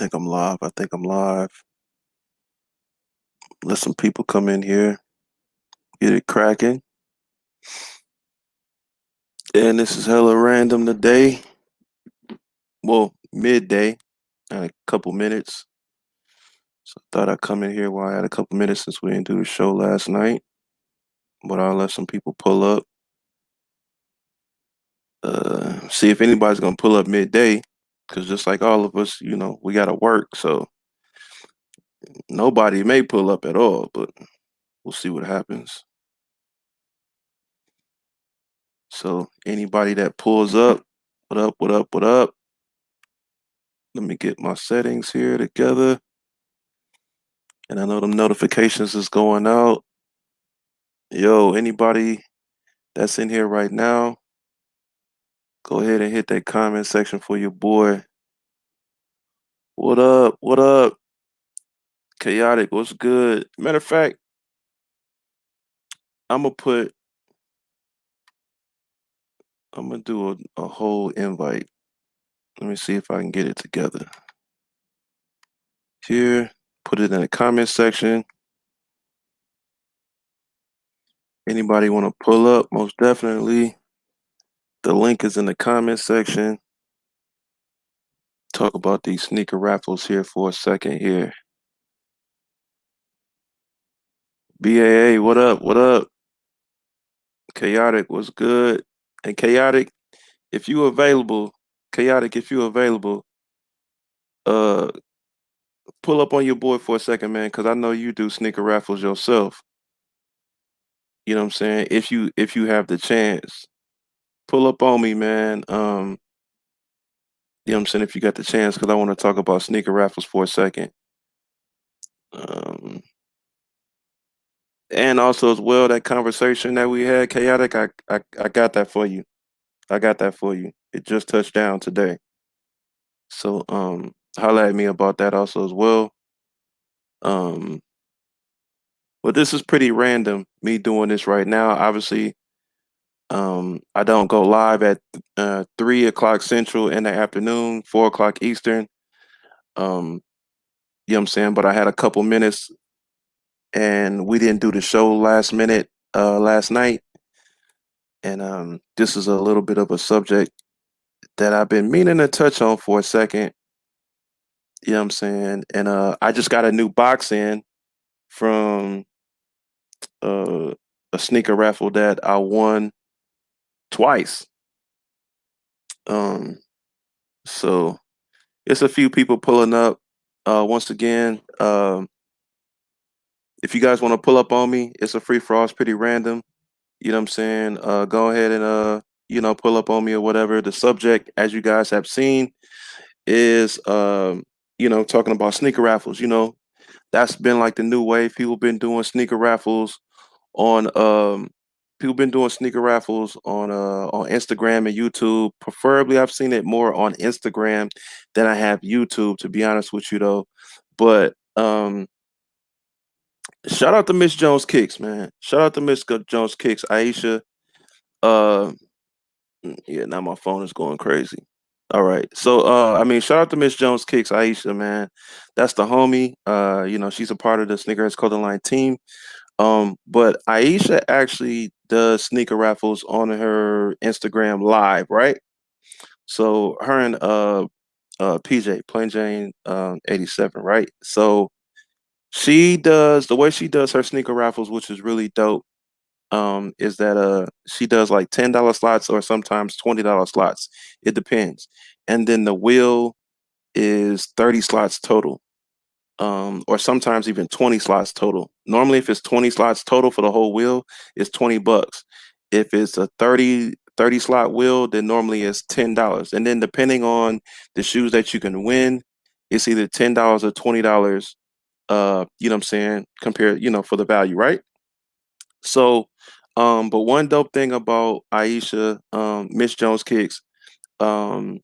think I'm live. I think I'm live. Let some people come in here, get it cracking. And this is hella random today. Well, midday, in a couple minutes. So I thought I'd come in here while I had a couple minutes since we didn't do the show last night. But I'll let some people pull up. See if anybody's gonna pull up midday. Cause just like all of us, we gotta work. So nobody may pull up at all, but we'll see what happens. So anybody that pulls up, what up, what up, what up? Let me get my settings here together. And I know them notifications is going out. Yo, anybody that's in here right now, go ahead and hit that comment section for your boy. What up? What up? Chaotic, what's good? Matter of fact, I'm gonna do a whole invite. Let me see if I can get it together. Here, put it in the comment section. Anybody want to pull up? Most definitely. The link is in the comment section. Talk about these sneaker raffles here for a second here. BAA, what up? What up? Chaotic, what's good? And Chaotic, if you available, Chaotic, if you available, uh, pull up on your boy for a second, man, because I know you do sneaker raffles yourself. You know what I'm saying? If you have the chance, pull up on me, man. You know what I'm saying? If you got the chance, because I want to talk about sneaker raffles for a second. Um, and also as well that conversation that we had, Chaotic, I got that for you. I got that for you. It just touched down today. So holla at me about that also as well. Um but this is pretty random, me doing this right now. Obviously, I don't go live at 3 o'clock Central in the afternoon, 4 o'clock Eastern. Um, you know what I'm saying? But I had a couple minutes and we didn't do the show last minute last night. And this is a little bit of a subject that I've been meaning to touch on for a second. You know what I'm saying? And I just got a new box in from uh, a sneaker raffle that I won twice. Um, so it's a few people pulling up. Once again, if you guys want to pull up on me, it's a free for all. It's pretty random. You know what I'm saying? Go ahead and pull up on me or whatever. The subject, as you guys have seen, is talking about sneaker raffles. That's been like the new wave. People been doing sneaker raffles on people been doing sneaker raffles on Instagram and YouTube. Preferably I've seen it more on Instagram than I have YouTube, to be honest with you though. But shout out to Miss Jones Kicks, man. Shout out to Miss Jones Kicks, Aisha. Uh yeah, now my phone is going crazy. All right. So I mean, shout out to Miss Jones Kicks, Aisha, man. That's the homie. She's a part of the Sneakerheads Clothing Line team. But Aisha actually does sneaker raffles on her Instagram live, right? So her and PJ, Plain Jane 87, right? So she does the way she does her sneaker raffles, which is really dope. Is that she does like $10 slots or sometimes $20 slots. It depends. And then the wheel is 30 slots total. Or sometimes even 20 slots total. Normally, if it's 20 slots total for the whole wheel, it's $20. If it's a thirty slot wheel, then normally it's $10. And then depending on the shoes that you can win, it's either $10 or $20, you know what I'm saying, compared, for the value, right? So, but one dope thing about Aisha, Miss Jones Kicks, um,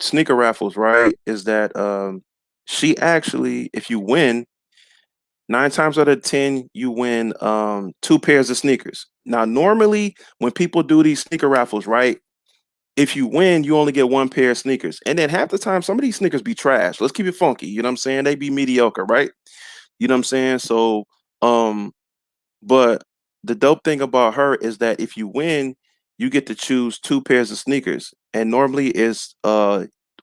sneaker raffles, right, is that she actually, if you win, 9 times out of 10, you win two pairs of sneakers. Now, normally when people do these sneaker raffles, right, If you win, you only get one pair of sneakers. And then half the time, some of these sneakers be trash. Let's keep it funky. You know what I'm saying? They be mediocre, right? You know what I'm saying? So, um, but the dope thing about her is that if you win, you get to choose two pairs of sneakers. And normally is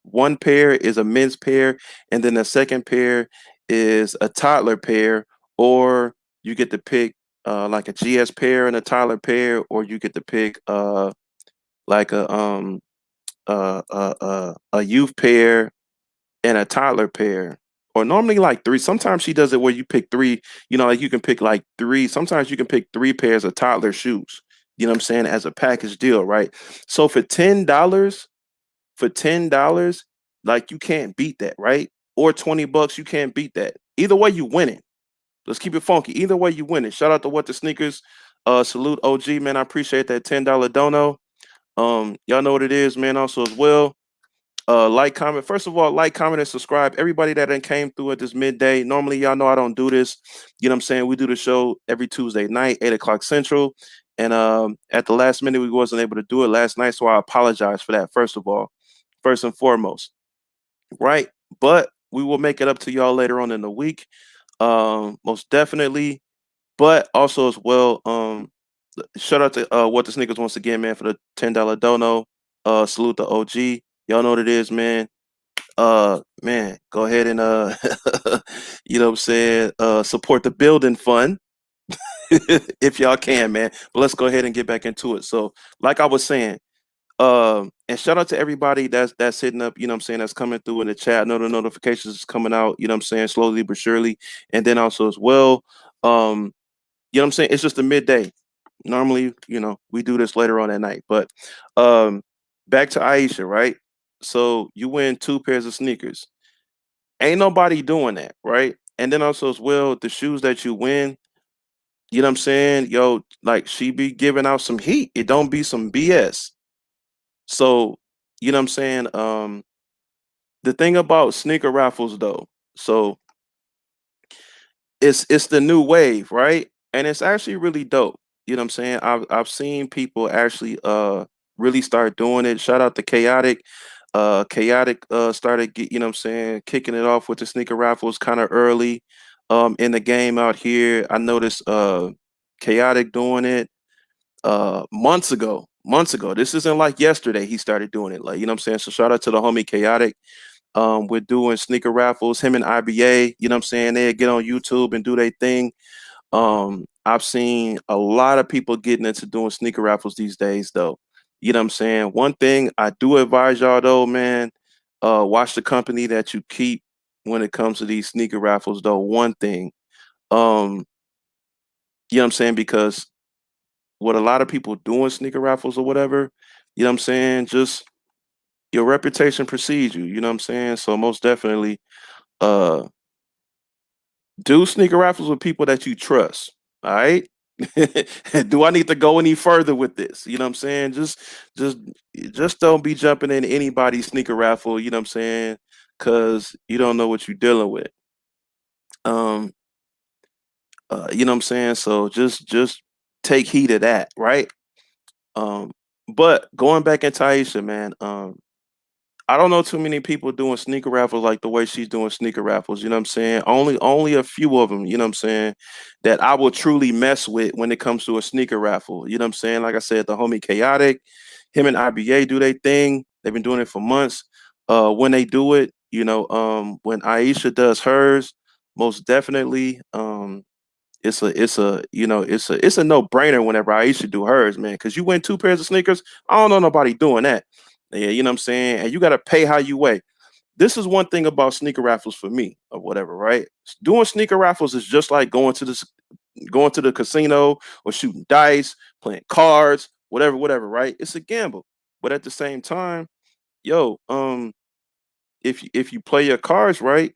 one pair is a men's pair, and then the second pair is a toddler pair, or you get to pick like a GS pair and a toddler pair, or you get to pick like a youth pair and a toddler pair, or normally like three. Sometimes she does it where you pick three, like you can pick like three. Sometimes you can pick three pairs of toddler shoes, you know what I'm saying, as a package deal, right? So for $10, like you can't beat that, right? Or $20, you can't beat that. Either way, you win it. Let's keep it funky. Either way, you win it. Shout out to What the Sneakers. Salute OG, man. I appreciate that $10 dono. Y'all know what it is, man. Also as well. Like, comment. First of all, like, comment, and subscribe. Everybody that done came through at this midday. Normally, y'all know I don't do this. You know what I'm saying? We do the show every Tuesday night, 8 o'clock Central. And at the last minute, we wasn't able to do it last night. So I apologize for that, first of all, first and foremost. Right. But we will make it up to y'all later on in the week. Most definitely. But also as well, shout out to What the Sneakers once again, man, for the $10 dono. Salute the OG. Y'all know what it is, man. Man, go ahead and you know what I'm saying, support the building fund if y'all can, man. But let's go ahead and get back into it. So, like I was saying, and shout out to everybody that's hitting up, you know what I'm saying, that's coming through in the chat. I know the notifications is coming out, you know what I'm saying, slowly but surely. And then also as well, you know what I'm saying, it's just a midday. Normally, we do this later on at night. But back to Aisha, right? So you win two pairs of sneakers. Ain't nobody doing that, right? And then also as well, the shoes that you win, you know what I'm saying? Yo, like she be giving out some heat. It don't be some BS. So, you know what I'm saying? The thing about sneaker raffles though, so it's the new wave, right? And it's actually really dope. You know what I'm saying? I've seen people actually really start doing it. Shout out to Chaotic. Chaotic started you know what I'm saying, kicking it off with the sneaker raffles kind of early in the game out here. I noticed Chaotic doing it months ago. Months ago. This isn't like yesterday he started doing it. Like, you know what I'm saying? So shout out to the homie Chaotic. We're doing sneaker raffles, him and IBA, you know what I'm saying? They get on YouTube and do their thing. I've seen a lot of people getting into doing sneaker raffles these days, though. You know what I'm saying? One thing I do advise y'all, though, man, watch the company that you keep when it comes to these sneaker raffles, though. One thing, um, you know what I'm saying? Because what a lot of people doing sneaker raffles or whatever, you know what I'm saying? Just your reputation precedes you, you know what I'm saying? So most definitely, uh, do sneaker raffles with people that you trust. All right. Do I need to go any further with this? You know what I'm saying? Just just don't be jumping in anybody's sneaker raffle, you know what I'm saying? Cause you don't know what you're dealing with. Um, you know what I'm saying? So just take heed of that, right? Um, but going back into Aisha, man, I don't know too many people doing sneaker raffles like the way she's doing sneaker raffles. You know what I'm saying? Only a few of them, you know what I'm saying, that I will truly mess with when it comes to a sneaker raffle. You know what I'm saying? Like I said, the homie Chaotic, him and IBA do their thing. They've been doing it for months. When they do it, when Aisha does hers, most definitely, it's a no-brainer whenever Aisha do hers, man. Because you win two pairs of sneakers, I don't know nobody doing that. Yeah, you know what I'm saying? And you got to pay how you weigh. This is one thing about sneaker raffles for me or whatever, right? Doing sneaker raffles is just like going to the casino or shooting dice, playing cards, whatever, right? It's a gamble. But at the same time, yo, if you play your cards right,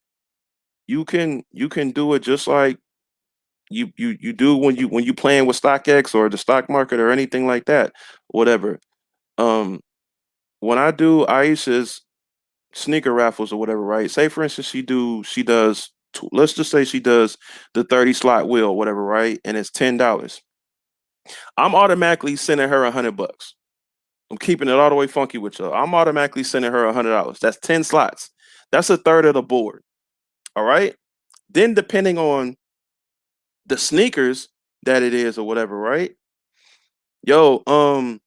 you can do it just like you do when you playing with StockX or the stock market or anything like that, whatever. Um, when I do Aisha's sneaker raffles or whatever, right? Say for instance, let's just say she does the 30 slot wheel, whatever, right? And it's $10. I'm automatically sending her $100. I'm keeping it all the way funky with y'all. I'm automatically sending her $100. That's 10 slots. That's a third of the board. All right. Then depending on the sneakers that it is or whatever, right? Yo, I'm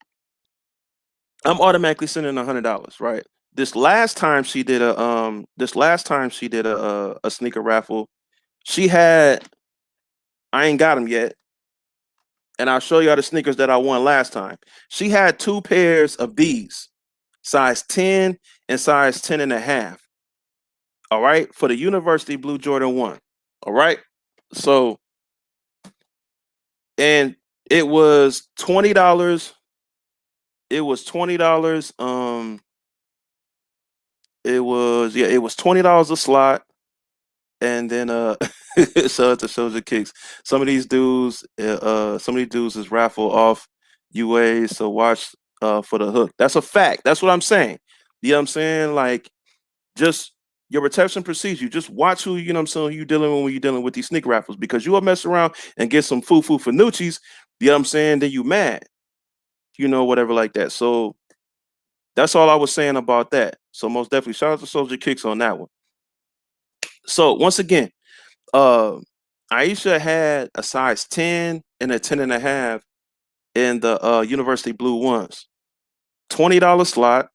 automatically sending $100, right? This last time she did a sneaker raffle, she had I ain't got them yet, and I'll show y'all the sneakers that I won last time. She had two pairs of these, size 10 and size 10 and a half. All right, for the University Blue Jordan 1. All right. So, and it was $20. It was $20. It was $20 a slot. And then so to shows the kicks. Some of these dudes is raffle off UA, so watch for the hook. That's a fact. That's what I'm saying. You know what I'm saying? Like, just your protection procedure. You just watch who, you know what I'm saying, you dealing with when you're dealing with these sneaker raffles, because you will mess around and get some foo-foo Fanucci's, you know what I'm saying, then you mad, whatever like that. So that's all I was saying about that. So most definitely shout out to Soldier Kicks on that one. So once again, uh Aisha had a size 10 and a 10 and a half in the University Blue ones. $20 slot.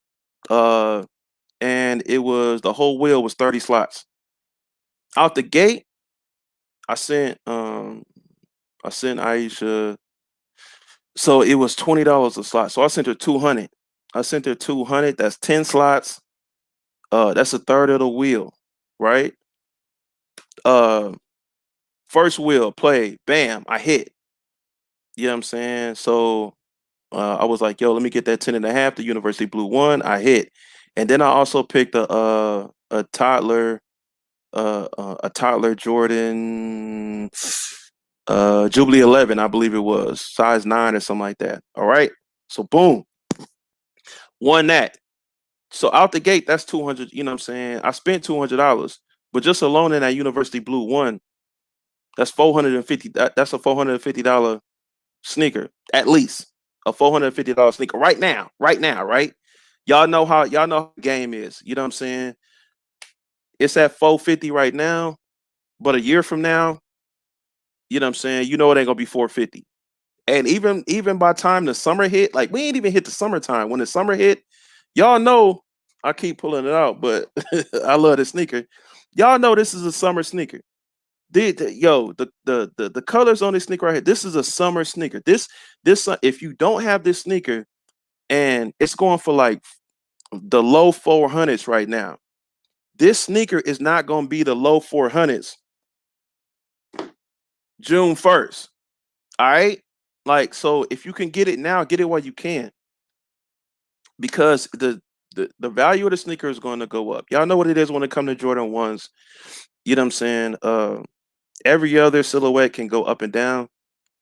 And it was the whole wheel was 30 slots. Out the gate, I sent Aisha, so it was $20 a slot. So I sent her 200. I sent her 200. That's 10 slots. That's a third of the wheel, right? Uh First wheel play, bam, I hit. You know what I'm saying? So I was like, yo, let me get that 10 and a half, the University Blue one. I hit. And then I also picked a toddler, a toddler Jordan Jubilee 11, I believe it was, size 9 or something like that. All right. So boom, won that. So out the gate, that's 200. You know what I'm saying? I spent $200, but just alone in that University Blue one, that's 450. That's a $450 sneaker, at least a $450 sneaker right now, right? Y'all know how the game is. You know what I'm saying? It's at 450 right now, but a year from now, you know what I'm saying? You know it ain't gonna be 450. And even by time the summer hit, like we ain't even hit the summertime. When the summer hit, y'all know I keep pulling it out, but I love this sneaker. Y'all know this is a summer sneaker. The colors on this sneaker right here. This is a summer sneaker. This if you don't have this sneaker and it's going for like the low 400s right now, this sneaker is not going to be the low 400s June 1st. All right. Like, so if you can get it now, get it while you can, because the value of the sneaker is going to go up. Y'all know what it is when it comes to Jordan 1s. You know what I'm saying? Every other silhouette can go up and down,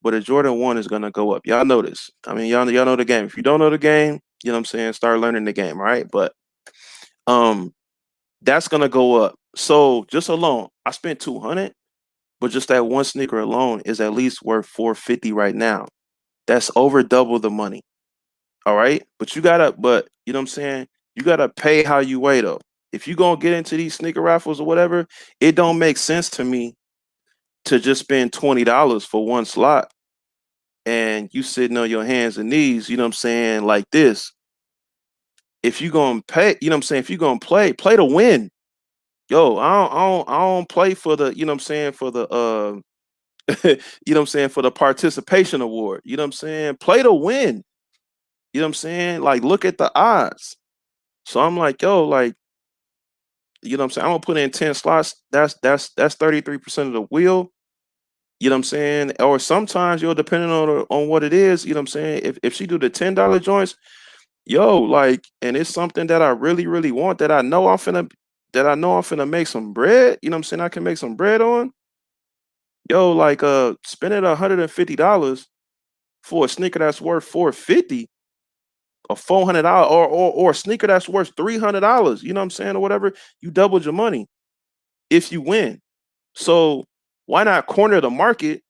but a Jordan 1 is going to go up. Y'all know this. I mean, y'all know the game. If you don't know the game, you know what I'm saying, start learning the game, right? But um that's going to go up. So just alone, I spent 200, but just that one sneaker alone is at least worth 450 right now. That's over double the money. All right. But you know what I'm saying? You gotta pay how you weigh though. If you gonna get into these sneaker raffles or whatever, it don't make sense to me to just spend $20 for one slot and you sitting on your hands and knees, you know what I'm saying, like this. If you gonna pay, you know what I'm saying, if you gonna play to win. Yo, I don't play for the, you know what I'm saying, for the you know what I'm saying, for the participation award. You know what I'm saying? Play to win. You know what I'm saying? Like, look at the odds. So I'm like, yo, like, you know what I'm saying? I'm gonna put in 10 slots. That's 33% of the wheel. You know what I'm saying? Or sometimes, depending on what it is, you know what I'm saying? If she do the $10 joints, yo, like, and it's something that I really, really want, that I know I'm finna make some bread, you know what I'm saying? I can make some bread on. Yo, like spending $150 for a sneaker that's worth 450, or $400, or a sneaker that's worth $300, you know what I'm saying, or whatever, you doubled your money if you win. So why not corner the market?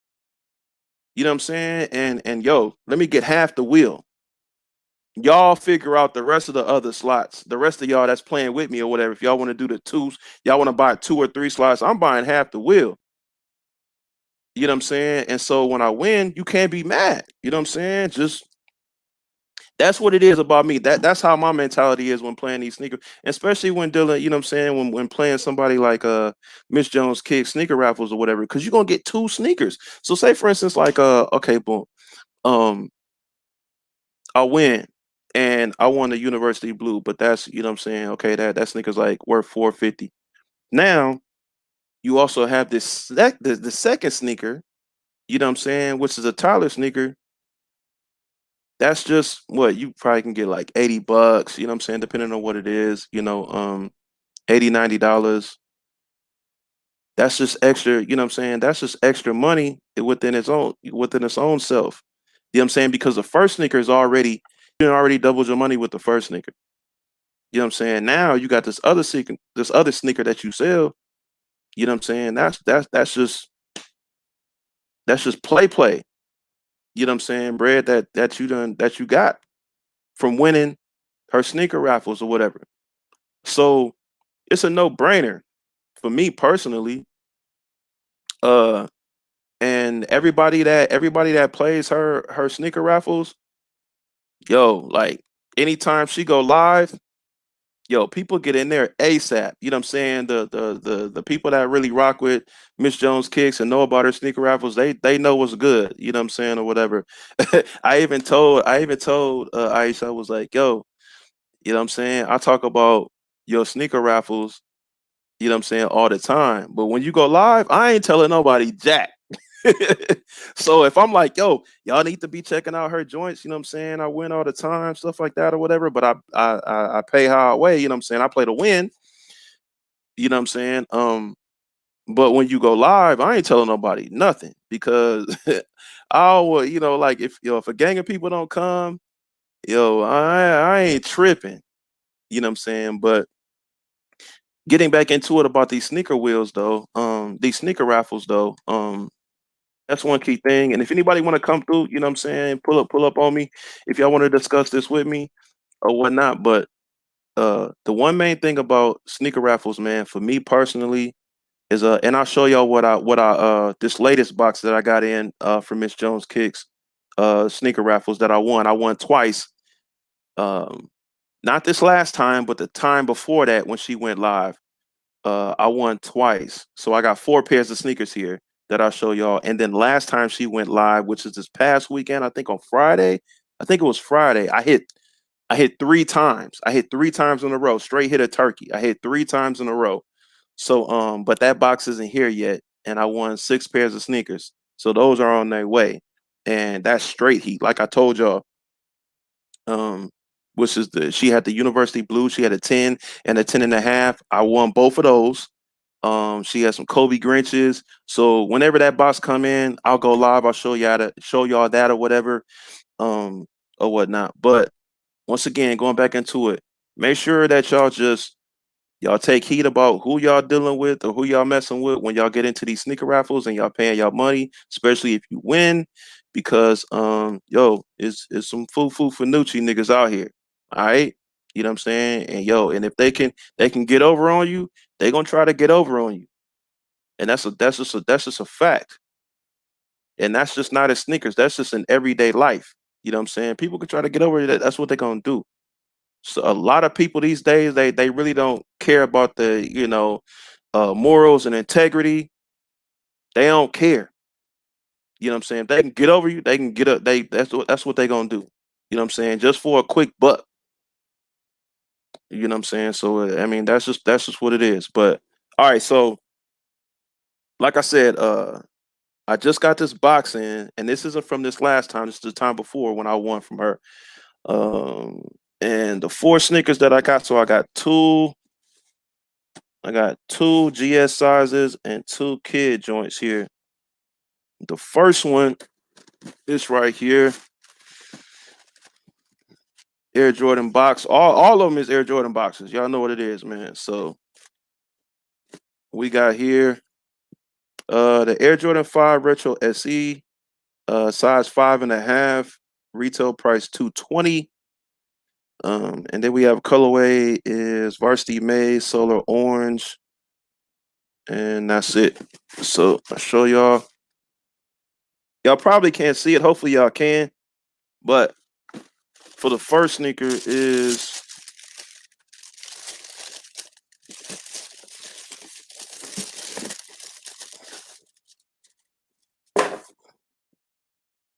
You know what I'm saying? And yo, let me get half the wheel. Y'all figure out the rest of the other slots. The rest of y'all that's playing with me or whatever. If y'all want to do the twos, y'all want to buy 2 or 3 slots. I'm buying half the wheel. You know what I'm saying? And so when I win, you can't be mad. You know what I'm saying? Just that's what it is about me. That's how my mentality is when playing these sneakers, especially when dealing. You know what I'm saying? When playing somebody like Miss Jones Kick sneaker raffles or whatever, because you're gonna get 2 sneakers. So say for instance, like okay, boom, um, I win. And I won the University Blue, but that's you know what I'm saying. Okay, that sneaker's like worth 450. Now you also have the second sneaker. You know what I'm saying, which is a Tyler sneaker. That's just what you probably can get like $80, you know what I'm saying, depending on what it is, 80, $90. That's just extra, you know what I'm saying? That's just extra money within its own self. You know what I'm saying? Because the first sneaker is already doubled your money with the first sneaker. You know what I'm saying? Now you got this other sneaker that you sell, you know what I'm saying? That's just play. You know what I'm saying? Bread that you got from winning her sneaker raffles or whatever. So it's a no-brainer for me personally. Uh, and everybody that plays her sneaker raffles, yo, like anytime she go live, yo, people get in there ASAP. You know what I'm saying? The people that really rock with Miss Jones Kicks and know about her sneaker raffles, they know what's good. You know what I'm saying or whatever. I even told Aisha, I was like, yo, you know what I'm saying? I talk about your sneaker raffles, you know what I'm saying, all the time. But when you go live, I ain't telling nobody jack. So if I'm like, yo, y'all need to be checking out her joints, you know what I'm saying? I win all the time, stuff like that or whatever. But I pay how I weigh, you know what I'm saying? I play to win, you know what I'm saying? But when you go live, I ain't telling nobody nothing because like if a gang of people don't come, I ain't tripping, you know what I'm saying? But getting back into it about these sneaker wheels though, these sneaker raffles though, that's one key thing. And if anybody want to come through, you know what I'm saying, pull up on me if y'all want to discuss this with me or whatnot. But the one main thing about sneaker raffles, man, for me personally, is and I'll show y'all what I this latest box that I got in from Miss Jones Kicks sneaker raffles that I won. I won twice. Um, not this last time, but the time before that when she went live. I won twice. So I got 4 pairs of sneakers here that I'll show y'all. And then last time she went live, which is this past weekend, I think on Friday. I think it was Friday. I hit 3 times. I hit 3 times in a row. Straight hit a turkey. I hit 3 times in a row. So but that box isn't here yet. And I won 6 pairs of sneakers. So those are on their way. And that's straight heat. Like I told y'all, um, which is she had the University Blue, she had a 10 and a 10.5. I won both of those. She has some Kobe Grinches. So whenever that box come in, I'll go live. I'll show y'all that or whatever, um, or whatnot. But once again, going back into it, make sure that y'all take heed about who y'all dealing with or who y'all messing with when y'all get into these sneaker raffles and y'all paying y'all money, especially if you win, because it's some foo for Nucci niggas out here. All right. You know what I'm saying? And and if they can get over on you, they gonna try to get over on you. And that's just a fact. And that's just not in sneakers. That's just in everyday life. You know what I'm saying? People can try to get over that. That's what they're gonna do. So a lot of people these days, they really don't care about the morals and integrity. They don't care. You know what I'm saying? If they can get over you, they can get up. That's what they gonna do. You know what I'm saying? Just for a quick buck. You know what I'm saying? So I mean, that's just what it is. But all right, so like I said, I just got this box in, and this isn't from this last time. This is the time before when I won from her. Um, and the 4 sneakers that I got, so I got two GS sizes and 2 kid joints here. The first one is right here, Air Jordan box. All of them is Air Jordan boxes. Y'all know what it is, man. So we got here the Air Jordan 5 Retro SE, size 5.5, retail price 220. And then we have colorway is Varsity Maize, Solar Orange, and that's it. So I'll show y'all. Y'all probably can't see it. Hopefully y'all can. But for the first sneaker is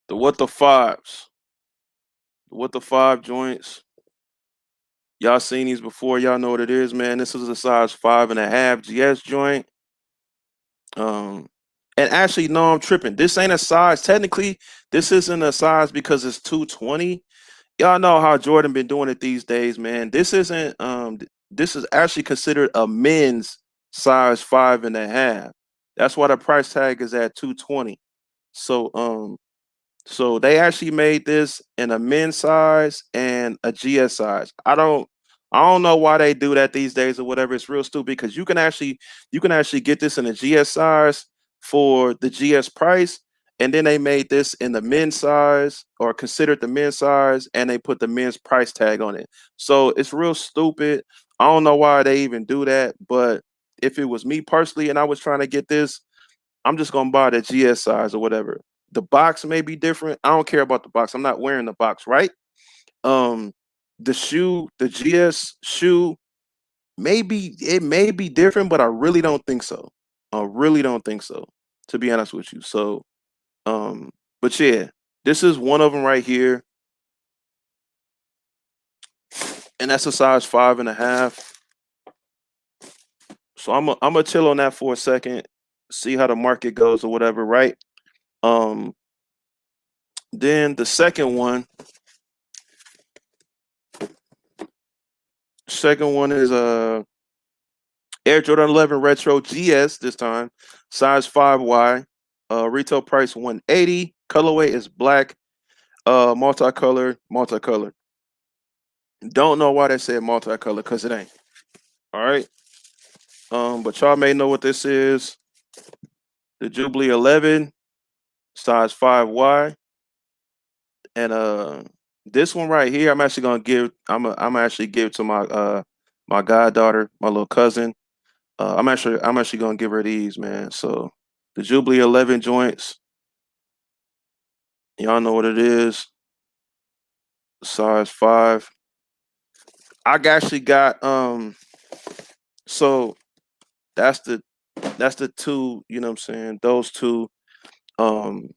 the What the Fives. The What the Five joints. Y'all seen these before. Y'all know what it is, man. This is a size 5.5 GS joint. And actually, no, I'm tripping. This ain't a size. Technically, this isn't a size because it's 220. Y'all know how Jordan been doing it these days, man. This isn't this is actually considered a men's size 5.5. That's why the price tag is at 220. So they actually made this in a men's size and a GS size. I don't know why they do that these days or whatever. It's real stupid because you can actually get this in a GS size for the GS price, and then they made this in the men's size or considered the men's size, and they put the men's price tag on it. So it's real stupid. I don't know why they even do that, but if it was me personally and I was trying to get this, I'm just gonna buy the GS size or whatever. The box may be different. I don't care about the box. I'm not wearing the box, right? Um, the shoe, the GS shoe, maybe it may be different, but I really don't think so. I really don't think so, to be honest with you. So, um, but yeah, this is one of them right here, and that's a size 5.5. So I'm gonna chill on that for a second, see how the market goes or whatever, right? Um, then the second one is Air Jordan 11 Retro GS this time, size 5Y, retail price 180. Colorway is black, multicolor. Don't know why they said multicolor because it ain't. All right. But y'all may know what this is. The Jubilee 11, size 5Y, and this one right here, I'm actually gonna give. I'm actually give to my goddaughter, my little cousin. I'm actually gonna give her these, man. So the Jubilee 11 joints, y'all know what it is. Size 5. I actually got so that's the two, you know what I'm saying? Those two. Um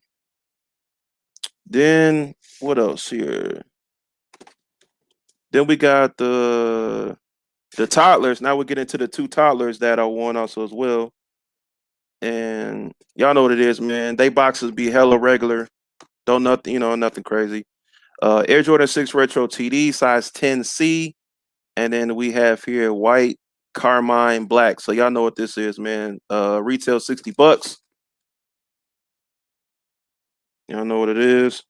then what else here? Then we got the toddlers. Now we get into the two toddlers that are worn also as well. And y'all know what it is, man. They boxes be hella regular. Don't nothing, nothing crazy. Air Jordan 6 Retro TD, size 10C. And then we have here white, carmine, black. So y'all know what this is, man. Retail $60. Y'all know what it is.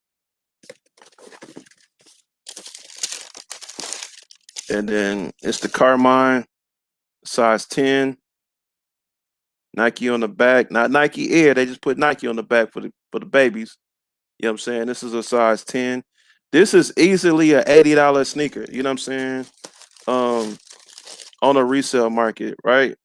And then it's the carmine, size 10. Nike on the back. Not Nike Air. They just put Nike on the back for the babies. You know what I'm saying? This is a size 10. This is easily a $80 sneaker. You know what I'm saying? Um, on a resale market, right?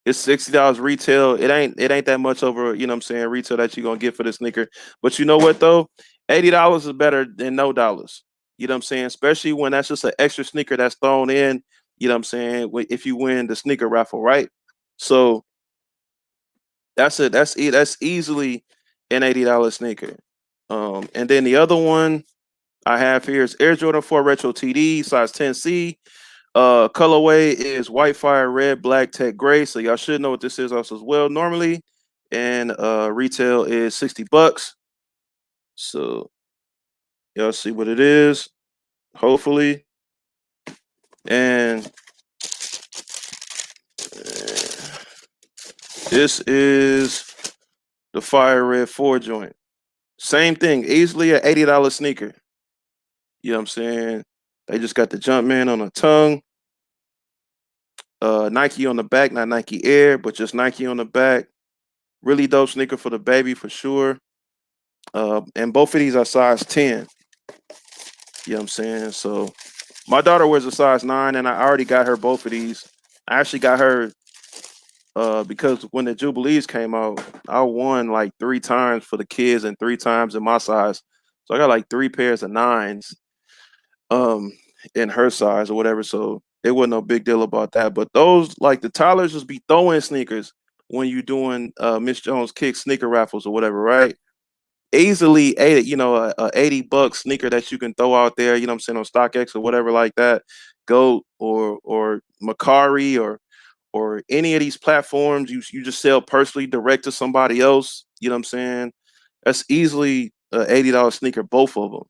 It's $60 retail. It ain't that much over, you know what I'm saying, retail that you're gonna get for this sneaker. But you know what though? $80 is better than no dollars. You know what I'm saying? Especially when that's just an extra sneaker that's thrown in, you know what I'm saying, if you win the sneaker raffle, right? So that's it. That's easily an $80 sneaker. And then the other one I have here is Air Jordan 4 Retro TD, size 10C. Colorway is white fire, red, black, tech gray. So y'all should know what this is also as well normally. And retail is $60. So y'all see what it is, hopefully. And this is the fire red 4 joint. Same thing, easily an $80 sneaker. You know what I'm saying? They just got the Jumpman on the tongue. Nike on the back, not Nike Air, but just Nike on the back. Really dope sneaker for the baby for sure. And both of these are size 10. You know what I'm saying? So My daughter wears a size 9, and I already got her both of these. I actually got her because when the Jubilees came out, I won like 3 times for the kids and 3 times in my size. So I got like 3 pairs of 9s um in her size or whatever. So it wasn't no big deal about that. But those like the Tylers just be throwing sneakers when you doing Miss Jones Kick sneaker raffles or whatever, right? Easily 80, a $80 sneaker that you can throw out there, you know what I'm saying, on StockX or whatever like that, Goat or Macari or any of these platforms you just sell personally direct to somebody else, you know what I'm saying? That's easily a $80 sneaker, both of them.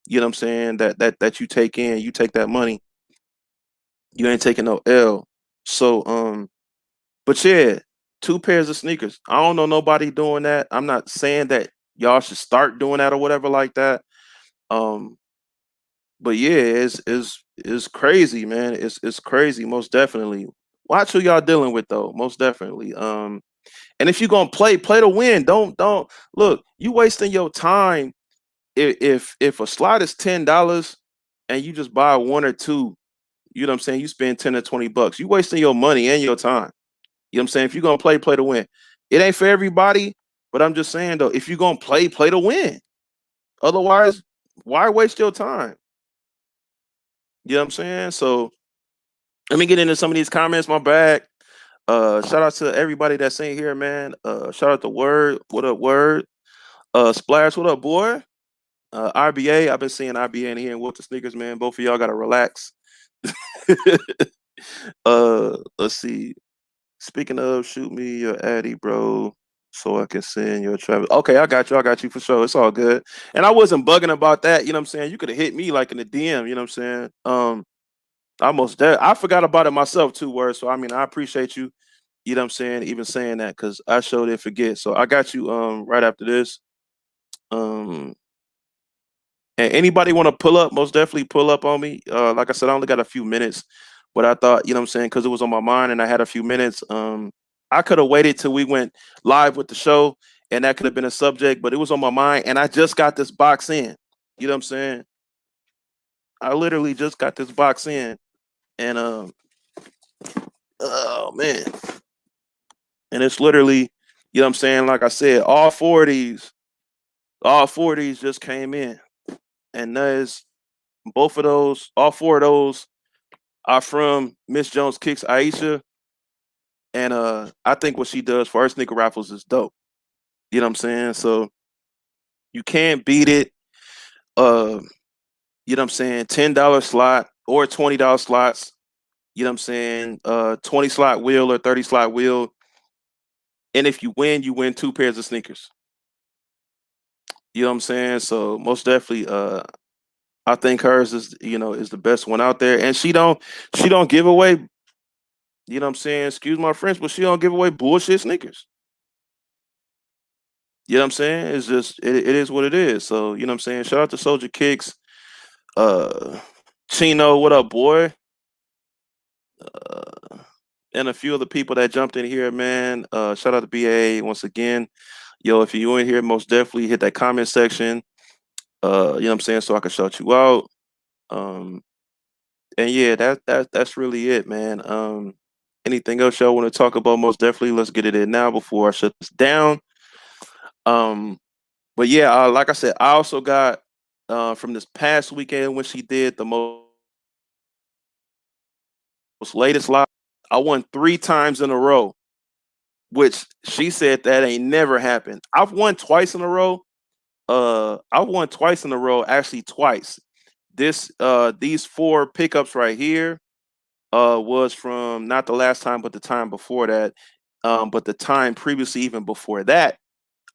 You know what I'm saying? That you take in, you take that money, you ain't taking no L. So but yeah, 2 pairs of sneakers. I don't know nobody doing that. I'm not saying that y'all should start doing that or whatever like that. Um, but yeah, it's crazy, man. It's crazy, most definitely. Watch who y'all dealing with though, most definitely. And if you're gonna play to win. Don't look, you wasting your time if a slot is $10 and you just buy one or two, you know what I'm saying? You spend 10 or $20. You wasting your money and your time. You know what I'm saying? If you're gonna play to win. It ain't for everybody, but I'm just saying though, if you're gonna play to win. Otherwise, why waste your time? You know what I'm saying? So let me get into some of these comments. My bad. Shout out to everybody that's in here, man. Shout out to Word. What up, Word? Splash, what up, boy? RBA, I've been seeing RBA in here and Wolf the Sneakers, man. Both of y'all gotta relax. Let's see. Speaking of, shoot me your addy, bro, so I can send your travel. Okay, I got you. I got you for sure. It's all good. And I wasn't bugging about that. You know what I'm saying? You could have hit me like in the DM. You know what I'm saying? I almost dead. I forgot about it myself too, Word. So I mean, I appreciate you. You know what I'm saying? Even saying that because I sure did forget. So I got you. Right after this. Um, And anybody want to pull up, most definitely pull up on me. Like I said, I only got a few minutes, but I thought, you know what I'm saying, because it was on my mind and I had a few minutes. I could have waited till we went live with the show and that could have been a subject, but it was on my mind and I just got this box in. You know what I'm saying? I literally just got this box in and oh man. And it's literally, you know what I'm saying? Like I said, all four of these just came in. And there's both of those, all four of those are from Miss Jones Kicks Aisha, and I think what she does for her sneaker raffles is dope. You know what I'm saying? So you can't beat it. Uh, you know what I'm saying? $10 slot or $20 slots. You know what I'm saying? 20 slot wheel or 30 slot wheel, and if you win 2 pairs of sneakers. You know what I'm saying? So most definitely, I think hers is is the best one out there, and she don't give away. You know what I'm saying? Excuse my French, but she don't give away bullshit sneakers. You know what I'm saying? It's just it is what it is. So, you know what I'm saying? Shout out to Soldier Kicks. Uh Chino, what up, boy? Uh and a few of the people that jumped in here, man. Shout out to BA once again. Yo, if you in here, most definitely hit that comment section. You know what I'm saying, so I can shout you out. Um and yeah, that's really it, man. Anything else y'all want to talk about? Most definitely, let's get it in now before I shut this down. Um But yeah, like I said, I also got from this past weekend when she did the most latest live. I won 3 times in a row, which she said that ain't never happened. I've won twice in a row. I've won twice in a row, actually twice. These 4 pickups right here was from not the last time, but the time before that. But the time previously, even before that,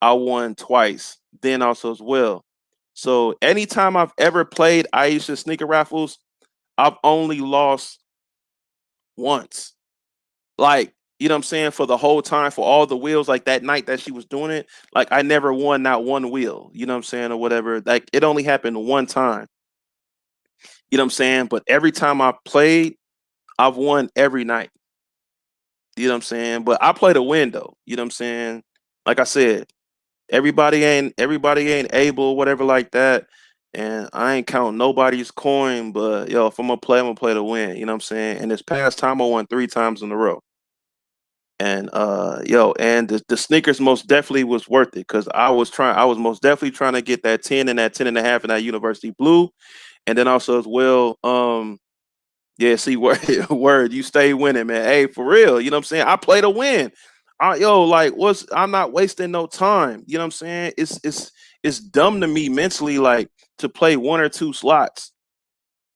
I won twice. Then also as well. So anytime I've ever played Aisha sneaker raffles, I've only lost once. Like, you know what I'm saying? For the whole time, for all the wheels, like that night that she was doing it, like I never won not one wheel, you know what I'm saying, or whatever. Like it only happened one time. You know what I'm saying? But every time I played, I've won every night. You know what I'm saying? But I play to win though. You know what I'm saying? Like I said, everybody ain't able, whatever like that. and I ain't count nobody's coin, but yo, if I'm gonna play to win. You know what I'm saying? And this past time, I won 3 times in a row. And yo, and the sneakers most definitely was worth it because I was most definitely trying to get that 10 and that 10 and a half in that University Blue, and then also as well, yeah, see, word, word, you stay winning, man. Hey, for real, you know what I'm saying? I play to win. Yo, like, I'm not wasting no time. You know what I'm saying? It's dumb to me mentally, like, to play 1 or 2 slots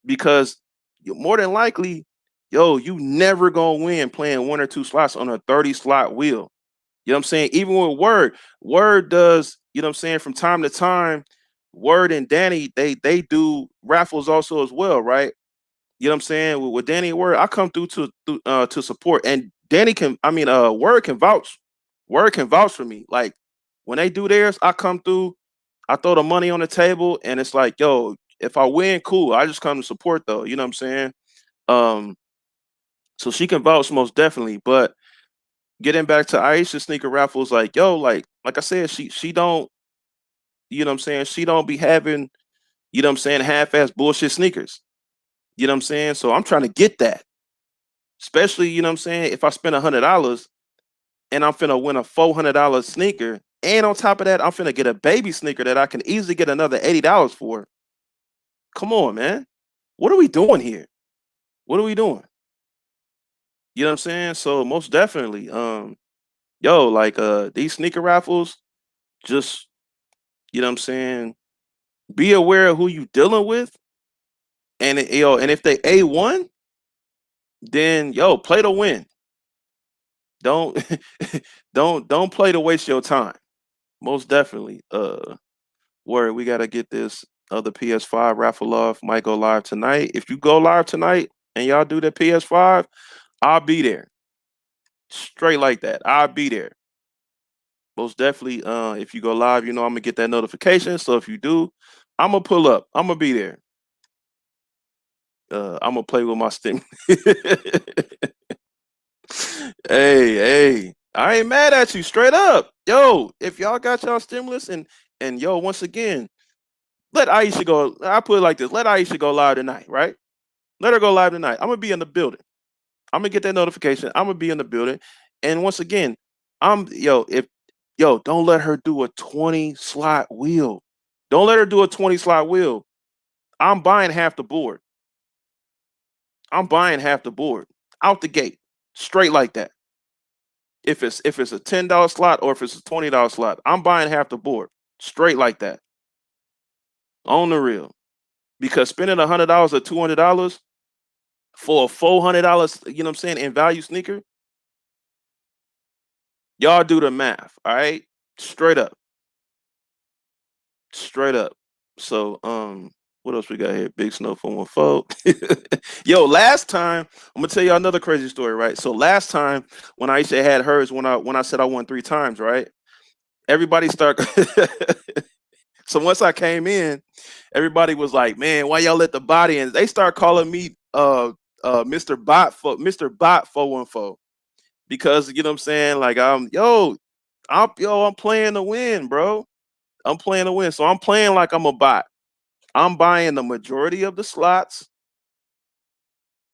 because more than likely, yo, you never gonna win playing 1 or 2 slots on a 30 slot wheel. You know what I'm saying? Even with Word does, you know what I'm saying, from time to time, Word and Danny, they do raffles also as well, right? You know what I'm saying? With Danny and Word, I come through to support. And Danny can, I mean, Word can vouch. Word can vouch for me. Like when they do theirs, I come through, I throw the money on the table, and it's like, yo, if I win, cool. I just come to support though. You know what I'm saying? Um, so she can vouch most definitely. But getting back to Aisha sneaker raffles, like, yo, like I said, she don't, you know what I'm saying, she don't be having, you know what I'm saying, half-ass bullshit sneakers. You know what I'm saying? So I'm trying to get that. Especially, you know what I'm saying, if I spend $100 and I'm finna win a $400 sneaker, and on top of that, I'm finna get a baby sneaker that I can easily get another $80 for. Come on, man. What are we doing here? What are we doing? You know what I'm saying? So most definitely, yo, like these sneaker raffles, just, you know what I'm saying, be aware of who you dealing with. And yo, and if they A1, then yo, play to win. Don't don't play to waste your time. Most definitely. Word, we gotta get this other PS5 raffle off. Might go live tonight. If you go live tonight and y'all do the PS5, I'll be there. Straight like that. I'll be there. Most definitely. If you go live, you know I'm gonna get that notification. So if you do, I'm gonna pull up. I'm gonna be there. I'm gonna play with my stim. Hey, I ain't mad at you. Straight up, yo. If y'all got y'all stimulus and yo, once again, let Aisha go. I put it like this: let Aisha go live tonight, right? Let her go live tonight. I'm gonna be in the building. I'm gonna get that notification. I'm gonna be in the building. And once again, if don't let her do a 20 slot wheel. Don't let her do a 20 slot wheel. I'm buying half the board. I'm buying half the board out the gate, straight like that. If it's a $10 slot or if it's a $20 slot, I'm buying half the board, straight like that, on the real. Because spending $100 or $200 for a $400, you know what I'm saying, in value sneaker, y'all do the math, all right? Straight up, straight up. So what else we got here? Big Snow 414. Yo, last time I'm gonna tell you another crazy story, right? So last time when Aisha had hers, when I said I won 3 times, right? Everybody start. So once I came in, everybody was like, "Man, why y'all let the body in?" They start calling me Mr. Bot 414 because you know what I'm saying. Like I'm playing to win, bro. I'm playing to win, so I'm playing like I'm a bot. I'm buying the majority of the slots.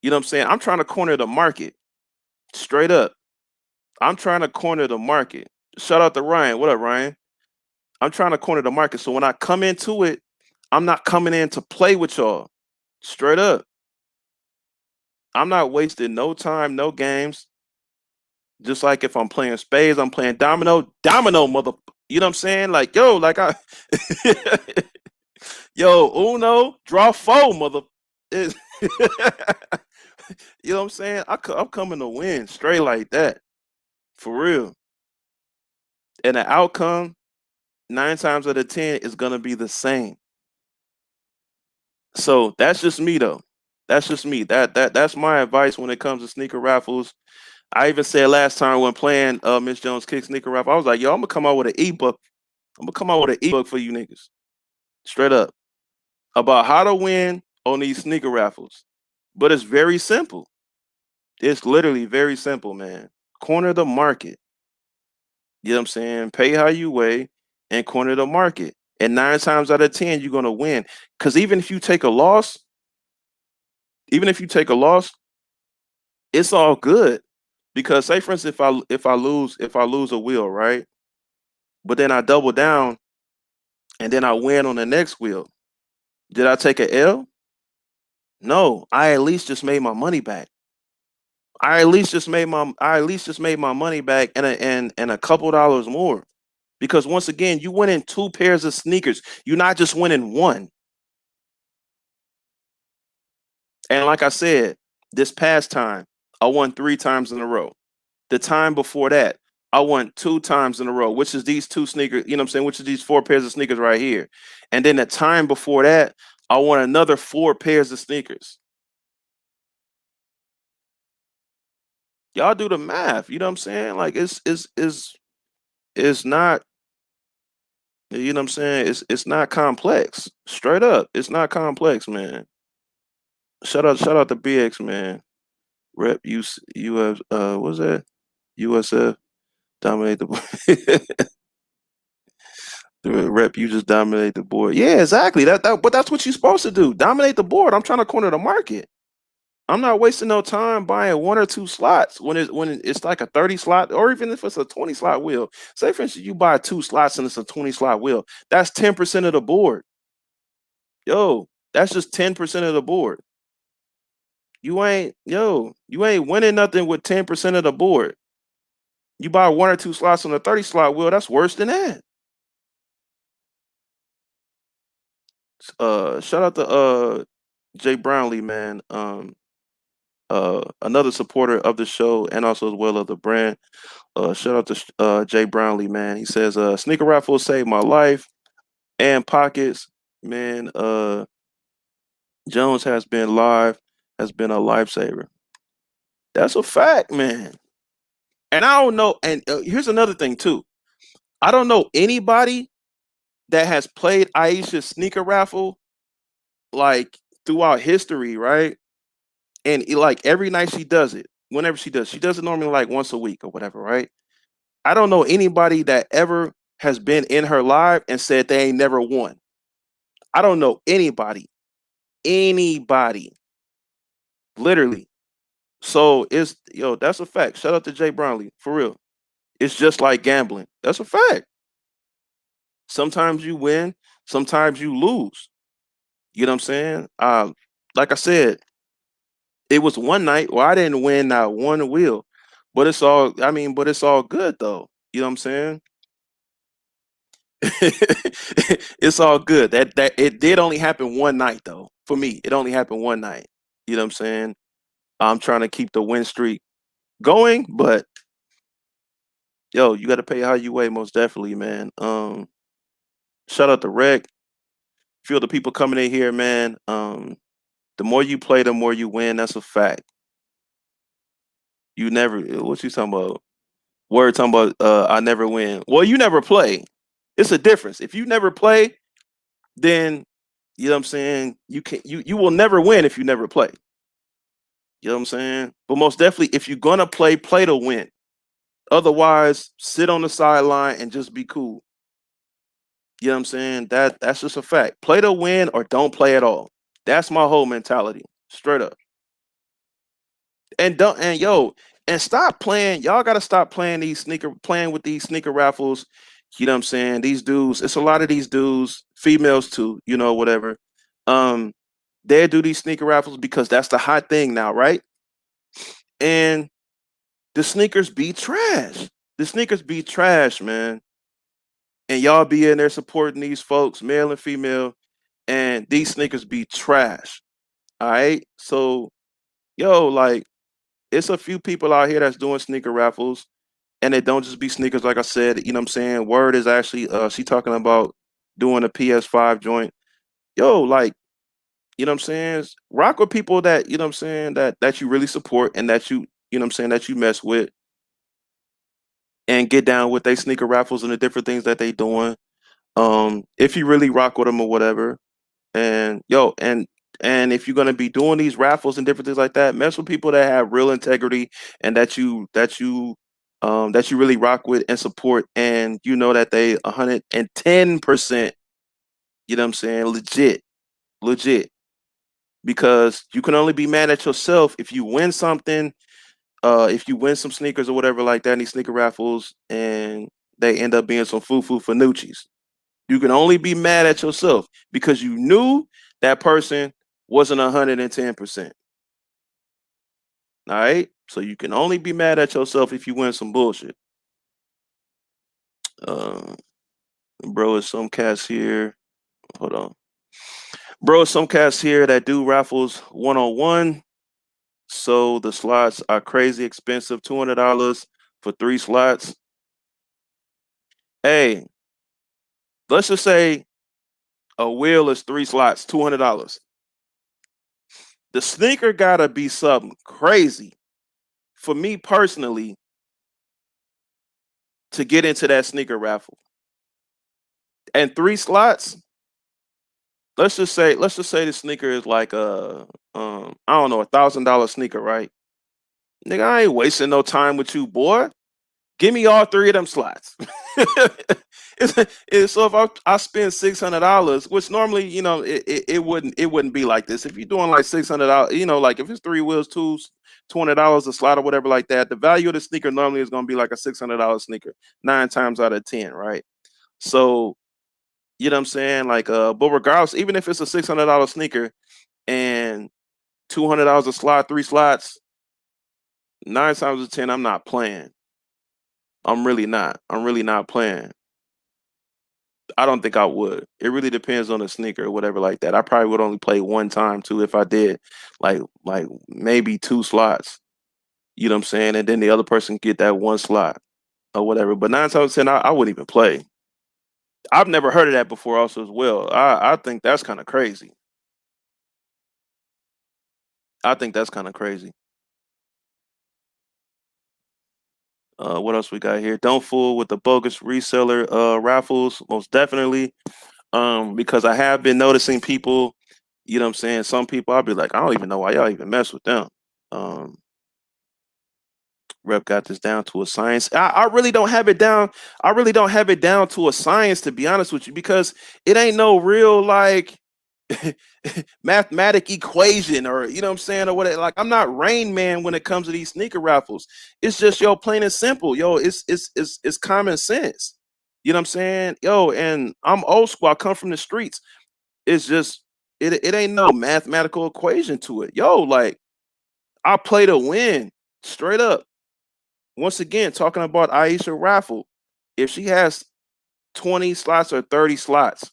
You know what I'm saying? I'm trying to corner the market, straight up. I'm trying to corner the market. Shout out to Ryan. What up, Ryan? I'm trying to corner the market. So when I come into it, I'm not coming in to play with y'all. Straight up. I'm not wasting no time, no games. Just like if I'm playing spades, I'm playing domino, mother. You know what I'm saying? Like, yo, like yo, Uno, draw four, mother. It- you know what I'm saying? I'm coming to win, straight like that, for real. And the outcome, 9 times out of 10, is gonna be the same. So that's just me, though. That's just me. That's my advice when it comes to sneaker raffles. I even said last time when playing Miss Jones Kick sneaker raffle, I was like, yo, I'm gonna come out with an ebook. I'm gonna come out with an ebook for you niggas, straight up, about how to win on these sneaker raffles. But it's very simple. It's literally very simple, man. Corner the market. You know what I'm saying? Pay how you weigh and corner the market. And 9 times out of 10, you're gonna win. Because even if you take a loss, it's all good. Because say for instance, if I lose a wheel, right? But then I double down and then I win on the next wheel. Did I take a L? No, I at least just made my money back. I at least just made my money back and a couple dollars more. Because once again, you win in two pairs of sneakers. You're not just winning one. And like I said, this past time, I won 3 times in a row. The time before that, I won 2 times in a row, which is these two sneakers, you know what I'm saying? Which is these 4 pairs of sneakers right here. And then the time before that, I won another 4 pairs of sneakers. Y'all do the math, you know what I'm saying? Like it's not, you know what I'm saying? It's not complex. Straight up, it's not complex, man. Shout out to BX, man. Rep US what's that? USF dominate the rep, you just dominate the board. Yeah, exactly. But that's what you're supposed to do. Dominate the board. I'm trying to corner the market. I'm not wasting no time buying 1 or 2 slots when it's like a 30 slot, or even if it's a 20 slot wheel. Say for instance, you buy 2 slots and it's a 20 slot wheel. That's 10% of the board. Yo, that's just 10% of the board. You ain't winning nothing with 10% of the board. You buy 1 or 2 slots on a 30 slot wheel, that's worse than that. Shout out to Jay Brownlee, man. Another supporter of the show and also as well of the brand. Shout out to Jay Brownlee, man. He says, sneaker raffle saved my life and pockets. Man, Jones has been a lifesaver. That's a fact, man. And I don't know. And here's another thing too. I don't know anybody that has played Aisha's sneaker raffle like throughout history, right? And like every night she does it. Whenever she does it normally like once a week or whatever, right? I don't know anybody that ever has been in her live and said they ain't never won. I don't know anybody, literally. So that's a fact. Shout out to Jay Brownlee for real. It's just like gambling. That's a fact. Sometimes you win, sometimes you lose. You know what I'm saying? Like I said, it was one night where I didn't win not one wheel, but it's all good though. You know what I'm saying? It's all good. That it did only happen one night though. For me, it only happened one night. You know what I'm saying? I'm trying to keep the win streak going, but yo, you got to pay how you weigh, most definitely, man. Shout out to Rec. Feel the people coming in here, man. The more you play, the more you win. That's a fact. You never. What you talking about? Word talking about. I never win. Well, you never play. It's a difference. If you never play, then you know what I'm saying. You will never win if you never play. You know what I'm saying? But most definitely, if you're gonna play to win. Otherwise, sit on the sideline and just be cool. You know what I'm saying? That's just a fact. Play to win or don't play at all. That's my whole mentality. Straight up. And don't and yo, and stop playing. Y'all gotta stop playing with these sneaker raffles. You know what I'm saying? These dudes, it's a lot of these dudes, females too, whatever. Um, they do these sneaker raffles because that's the hot thing now, right? And the sneakers be trash. The sneakers be trash, man. And y'all be in there supporting these folks, male and female, and these sneakers be trash. All right. So, like, it's a few people out here that's doing sneaker raffles, and it don't just be sneakers, like I said. You know what I'm saying? Word is actually she talking about doing a PS5 joint. Like, you know what I'm saying? Rock with people that, you know what I'm saying, that you really support and that you know what I'm saying, that you mess with, and get down with they sneaker raffles and the different things that they doing. If you really rock with them or whatever. And and if you're gonna be doing these raffles and different things like that, mess with people that have real integrity and that you really rock with and support, and you know that they 110% You know what I'm saying? Legit, legit. Because you can only be mad at yourself if you win something, if you win some sneakers or whatever like that, any sneaker raffles, and they end up being some foo-foo Fanucci's. You can only be mad at yourself because you knew that person wasn't 110%. All right. So you can only be mad at yourself if you win some bullshit. Uh, bro, is some cats here. Hold on. Bro, some cats here that do raffles 1-on-1. So the slots are crazy expensive, $200 for 3 slots. Hey, let's just say a wheel is 3 slots, $200. The sneaker gotta be something crazy for me personally to get into that sneaker raffle. And 3 slots, let's just say the sneaker is like I don't know, $1,000 sneaker, right? Nigga, I ain't wasting no time with you, boy. Give me all 3 of them slots. So if I spend $600, which normally, it wouldn't be like this. If you're doing like $600, like if it's 3 wheels, $20 a slot or whatever like that, the value of the sneaker normally is gonna be like a $600 sneaker, 9 times out of 10, right? So you know what I'm saying? Like, but regardless, even if it's a $600 sneaker and $200 a slot, 3 slots, 9 times out of 10, I'm not playing. I'm really not. I'm really not playing. I don't think I would. It really depends on the sneaker or whatever like that. I probably would only play one time too if I did, like maybe 2 slots. You know what I'm saying? And then the other person get that 1 slot or whatever. But 9 times out of 10, I wouldn't even play. I've never heard of that before also as well. I think that's kind of crazy. I think that's kind of crazy. What else we got here? Don't fool with the bogus reseller raffles, most definitely. Because I have been noticing people, you know what I'm saying? Some people I'll be like, I don't even know why y'all even mess with them. Um, Rep got this down to a science. I really don't have it down. I really don't have it down to a science, to be honest with you, because it ain't no real like mathematic equation, or you know what I'm saying, or what. Like, I'm not Rain Man when it comes to these sneaker raffles. It's just, yo, plain and simple. Yo, it's common sense. You know what I'm saying? Yo, and I'm old school. I come from the streets. It's just, it ain't no mathematical equation to it. Yo, like, I play to win, straight up. Once again, talking about Aisha raffle, if she has 20 slots or 30 slots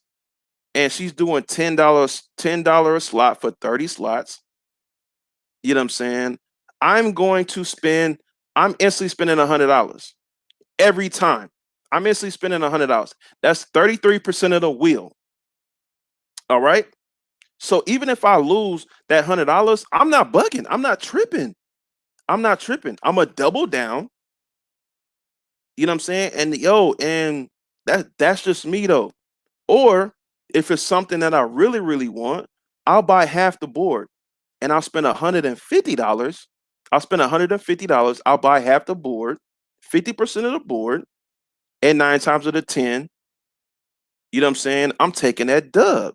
and she's doing $10 a slot for 30 slots, you know what I'm saying? I'm going to spend, I'm instantly spending $100 every time. I'm instantly spending $100. That's 33% of the wheel. All right. So even if I lose that $100, I'm not bugging. I'm not tripping. I'm not tripping. I'm a double down. You know what I'm saying? And yo, and that's just me though. Or if it's something that I really, really want, I'll buy half the board and I'll spend $150. I'll spend $150. I'll buy half the board, 50% of the board, and 9 times out of 10, you know what I'm saying? I'm taking that dub.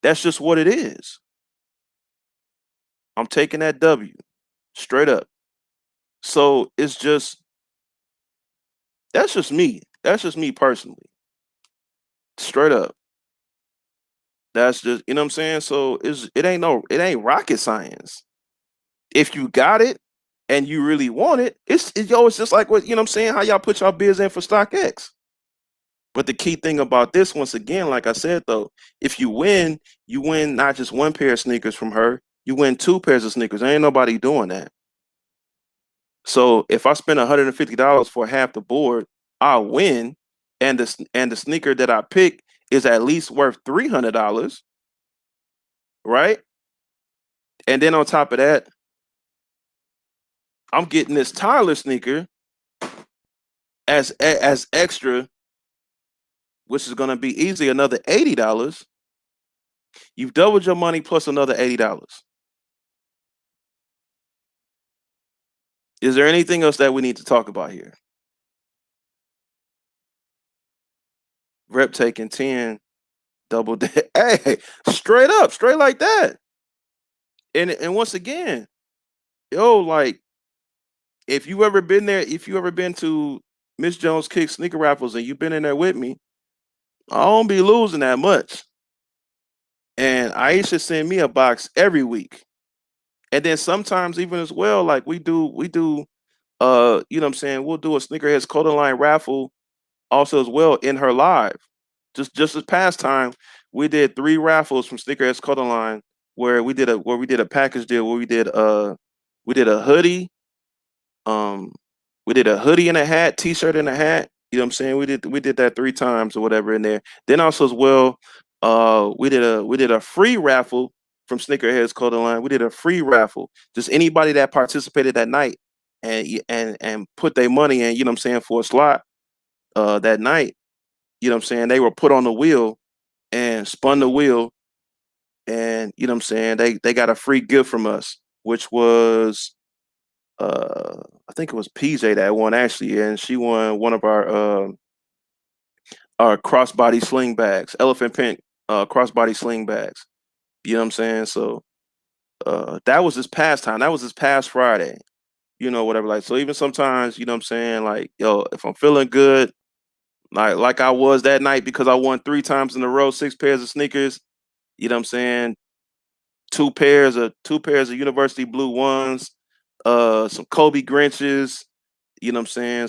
That's just what it is. I'm taking that W straight up. So it's just, that's just me. That's just me personally. Straight up. That's just, you know what I'm saying? So it ain't rocket science. If you got it and you really want it, it's just like what, you know what I'm saying, how y'all put y'all bids in for StockX. But the key thing about this, once again, like I said though, if you win not just one pair of sneakers from her, you win 2 pairs of sneakers. Ain't nobody doing that. So if I spend $150 for half the board, I'll win, and the sneaker that I pick is at least worth $300, right? And then on top of that, I'm getting this Tyler sneaker as extra, which is gonna be easy another $80. You've doubled your money plus another $80. Is there anything else that we need to talk about here? Rep taking 10. double dip. Hey, straight up, straight like that. And once again, yo, like if you ever been to Miss Jones Kick sneaker raffles and you've been in there with me, I don't be losing that much. And Aisha send me a box every week. And then sometimes even as well, like we do you know what I'm saying, we'll do a sneakerheads clothing line raffle also as well in her live. Just as past time, we did three raffles from Sneakerheads Clothing Line where we did a package deal where we did a hoodie, um we did a hoodie and a hat, t-shirt and a hat. You know what I'm saying? We did that three times or whatever in there. Then also as well, we did a free raffle from Sneakerheads Clothing Line. We did a free raffle. Just anybody that participated that night and put their money in, you know what I'm saying, for a slot that night, you know what I'm saying, they were put on the wheel and spun the wheel, and you know what I'm saying, they got a free gift from us, which was I think it was PJ that won actually, and she won one of our crossbody sling bags, elephant pink crossbody sling bags. You know what I'm saying? So that was this past time. That was this past Friday. You know, whatever. Like, so even sometimes, you know what I'm saying, like, yo, if I'm feeling good, like I was that night because I won three times in a row, six pairs of sneakers, you know what I'm saying? Two pairs of University Blue ones, some Kobe Grinches, you know what I'm saying,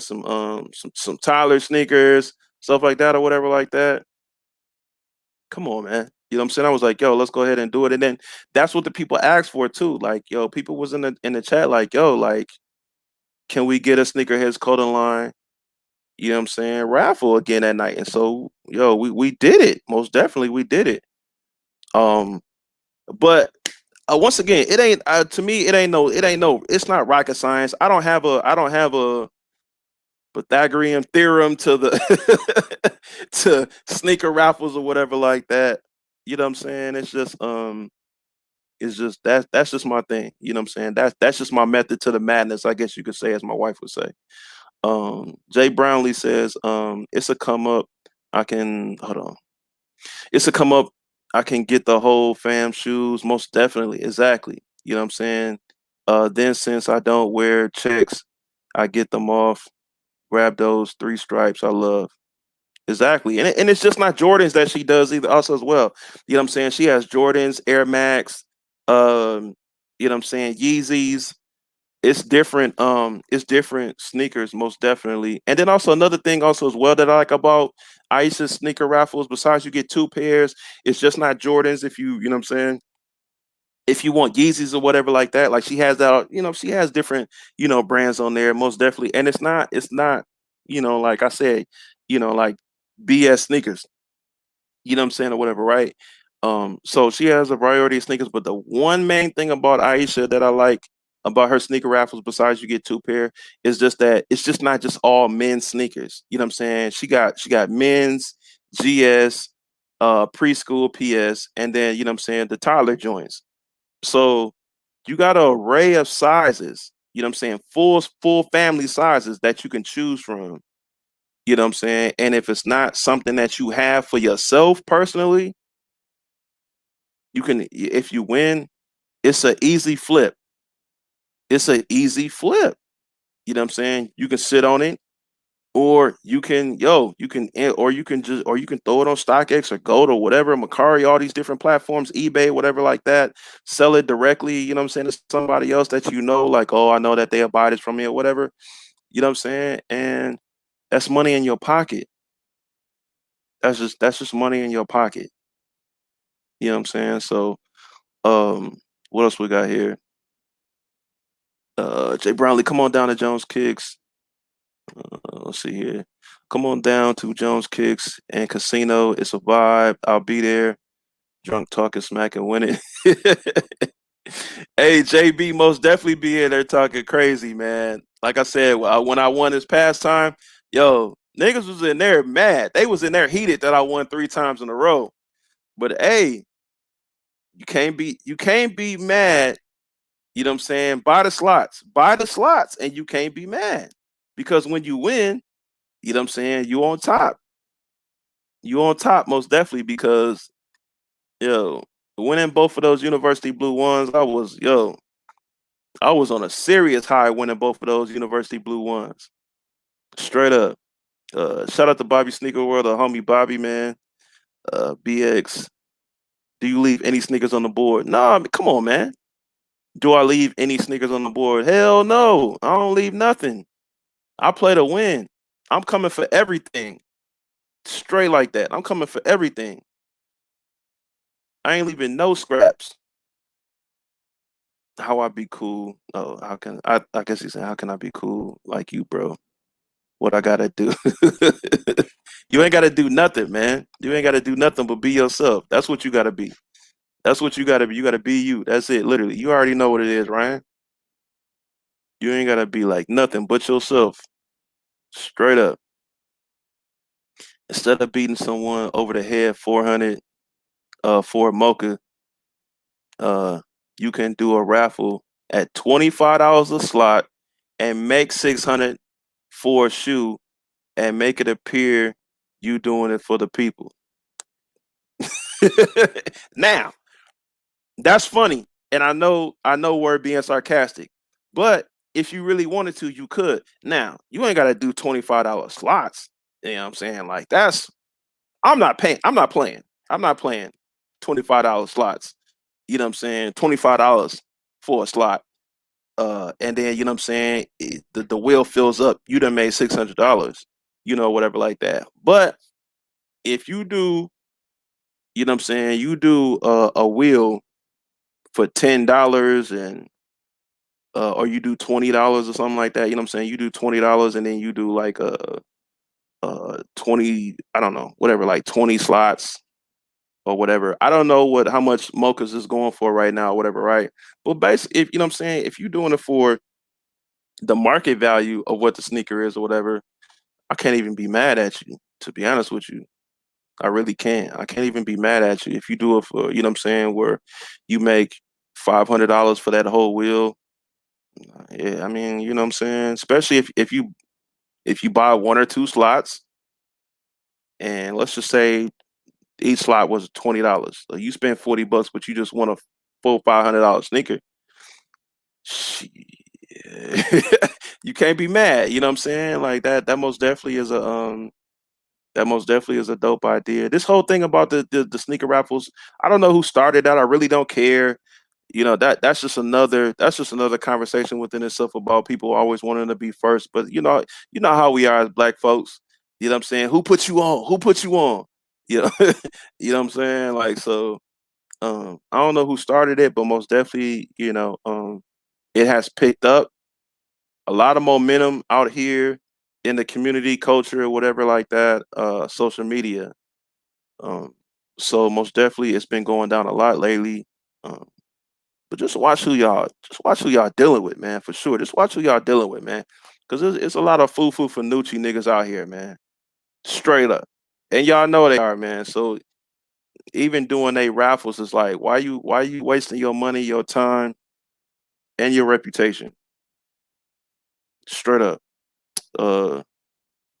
some Tyler sneakers, stuff like that or whatever like that. Come on, man. You know what I'm saying? I was like, yo, let's go ahead and do it. And then that's what the people asked for too. Like, yo, people was in the chat like, yo, like, can we get a sneakerheads clothing line? You know what I'm saying? Raffle again that night. And so, yo, we did it. Most definitely we did it. Um, but once again, it ain't to me. It's not rocket science. I don't have a Pythagorean theorem to the to sneaker raffles or whatever like that. You know what I'm saying? It's just that's just my thing. You know what I'm saying? That's just my method to the madness, I guess you could say, as my wife would say. Jay Brownlee says, it's a come up. I can hold on. It's a come up. I can get the whole fam shoes. Most definitely. Exactly. You know what I'm saying? Then since I don't wear checks, I get them off. Grab those three stripes I love. Exactly. And it's just not Jordans that she does either also as well. You know what I'm saying? She has Jordans, Air Max, you know what I'm saying, Yeezys. It's different sneakers most definitely. And then also another thing also as well that I like about Aisha's sneaker raffles, besides you get two pairs, it's just not Jordans. If you know what I'm saying, if you want Yeezys or whatever like that, like she has that, you know, she has different, you know, brands on there most definitely. And it's not, you know, like I said, you know, like BS sneakers, you know what I'm saying, or whatever, right? So she has a variety of sneakers, but the one main thing about Aisha that I like about her sneaker raffles, besides you get two pair, is just that it's just not just all men's sneakers. You know what I'm saying? She got men's GS, preschool PS, and then you know what I'm saying, the toddler joints. So you got an array of sizes, you know what I'm saying, full family sizes that you can choose from. You know what I'm saying? And if it's not something that you have for yourself personally, you can, if you win, it's an easy flip. It's an easy flip. You know what I'm saying? You can sit on it, or you can, or you can or you can throw it on StockX or Gold or whatever, Macari, all these different platforms, eBay, whatever like that. Sell it directly, you know what I'm saying, to somebody else that you know, like, oh, I know that they'll buy this from me or whatever. You know what I'm saying? And that's money in your pocket. That's just money in your pocket. You know what I'm saying? So, what else we got here? Jay Brownlee, come on down to Jones Kicks. Let's see here. Come on down to Jones Kicks and Casino. It's a vibe. I'll be there. Drunk talking smack and winning. Hey, JB, most definitely be in there talking crazy, man. Like I said, when I won this past time, yo, niggas was in there mad. They was in there heated that I won three times in a row. But hey, you can't be mad. You know what I'm saying? Buy the slots, and you can't be mad because when you win, you know what I'm saying, you on top. You on top most definitely because yo, winning both of those University Blue ones, I was on a serious high winning both of those University Blue ones. Straight up. Shout out to Bobby Sneaker World, the homie Bobby, man. BX, do you leave any sneakers on the board? Nah, I mean, come on, man. Do I leave any sneakers on the board? Hell no. I don't leave nothing. I play to win. I'm coming for everything. Straight like that. I'm coming for everything. I ain't leaving no scraps. How I be cool? Oh, how can I guess he's saying how can I be cool like you, bro? What I gotta do? You ain't gotta do nothing, man. You ain't gotta do nothing but be yourself. That's what you gotta be. That's what you gotta be. You gotta be you. That's it, literally. You already know what it is, Ryan. You ain't gotta be like nothing but yourself. Straight up. Instead of beating someone over the head 400 for a mocha, uh you can do a raffle at $25 a slot and make 600 for a shoe and make it appear you doing it for the people. Now, that's funny. And I know we're being sarcastic. But if you really wanted to, you could. Now, you ain't gotta do $25 slots. You know what I'm saying? Like that's I'm not paying. I'm not playing. I'm not playing $25 slots. You know what I'm saying? $25 for a slot. And then you know what I'm saying? The wheel fills up. You done made $600. You know, whatever like that. But if you do, you know what I'm saying? You do a wheel for $10 and or you do $20 or something like that. You know what I'm saying? You do $20 and then you do like a 20. I don't know, whatever, like 20 slots or whatever. I don't know what how much Mocha's is going for right now, or whatever, right? But basically, if you know what I'm saying, if you're doing it for the market value of what the sneaker is or whatever, I can't even be mad at you, to be honest with you. I really can't. I can't even be mad at you if you do it for, you know what I'm saying, where you make $500 for that whole wheel. Yeah, I mean, you know what I'm saying? Especially if you buy one or two slots and let's just say each slot was $20. So you spend $40, but you just want a full $500 sneaker. Shit. You can't be mad. You know what I'm saying? Like that. That most definitely is a dope idea. This whole thing about the sneaker raffles. I don't know who started that. I really don't care. You know that's just another conversation within itself about people always wanting to be first. But you know how we are as black folks. You know what I'm saying? Who put you on? Who put you on? You know, you know what I'm saying? Like so. I don't know who started it, but most definitely, it has picked up a lot of momentum out here in the community culture or whatever like that, social media. Um, so most definitely it's been going down a lot lately. Um, but just watch who y'all dealing with, man, for sure. Just watch who y'all dealing with, man. Cause it's a lot of foo for Nucci niggas out here, man. Straight up. And y'all know they are, man. So even doing they raffles is like, why you wasting your money, your time, and your reputation? Straight up. Uh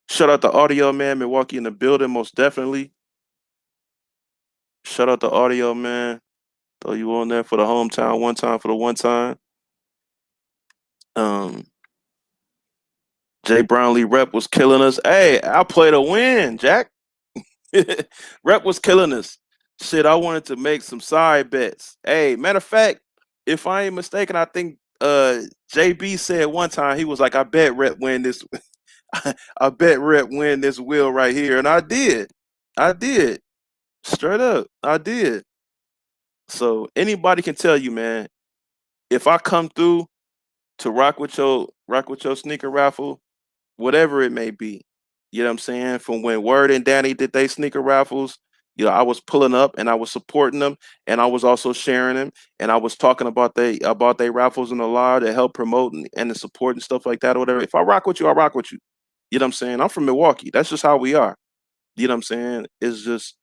Shout out to Audio Man, Milwaukee in the building, most definitely. Shout out to Audio Man. Throw you on there for the hometown one time for the one time. Um, Jay Brownlee Rep was killing us. Hey, I play to win, Jack. Rep was killing us. Shit, I wanted to make some side bets. Hey, matter of fact, if I ain't mistaken, I think JB said one time he was like, I bet Rep win this. I bet Rep win this wheel right here. And I did. I did. Straight up. I did. So anybody can tell you, man, if I come through to rock with your sneaker raffle, whatever it may be, you know what I'm saying? From when Word and Danny did they sneaker raffles, I was pulling up and I was supporting them and I was also sharing them and I was talking about they raffles in the law to help promote and to support and stuff like that or whatever. If I rock with you, I rock with you. You know what I'm saying? I'm from Milwaukee. That's just how we are. You know what I'm saying? It's just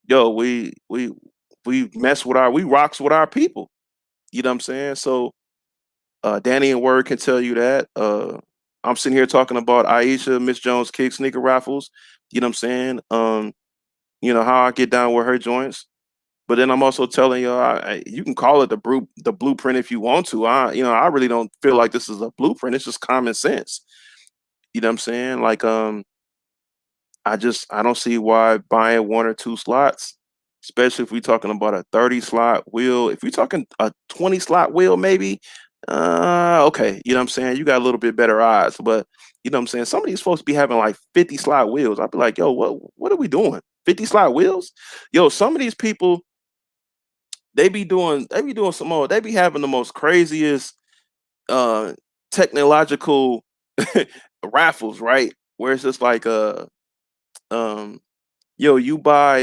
yo, we rocks with our people. You know what I'm saying? So Danny and Word can tell you that. I'm sitting here talking about Aisha, Miss Jones Kick sneaker raffles. You know what I'm saying? You know how I get down with her joints. But then I'm also telling you, you can call it the blueprint if you want to. I really don't feel like this is a blueprint. It's just common sense. You know what I'm saying? Like, I don't see why buying one or two slots, especially if we're talking about a 30 slot wheel. If you're talking a 20 slot wheel, maybe, okay, you know what I'm saying? You got a little bit better odds, but you know what I'm saying? Some of these folks be having like 50 slot wheels. I'd be like, yo, what are we doing? 50 slot wheels? Yo, some of these people, they be doing some more, they be having the most craziest uh technological raffles, right? Where it's just like um yo, you buy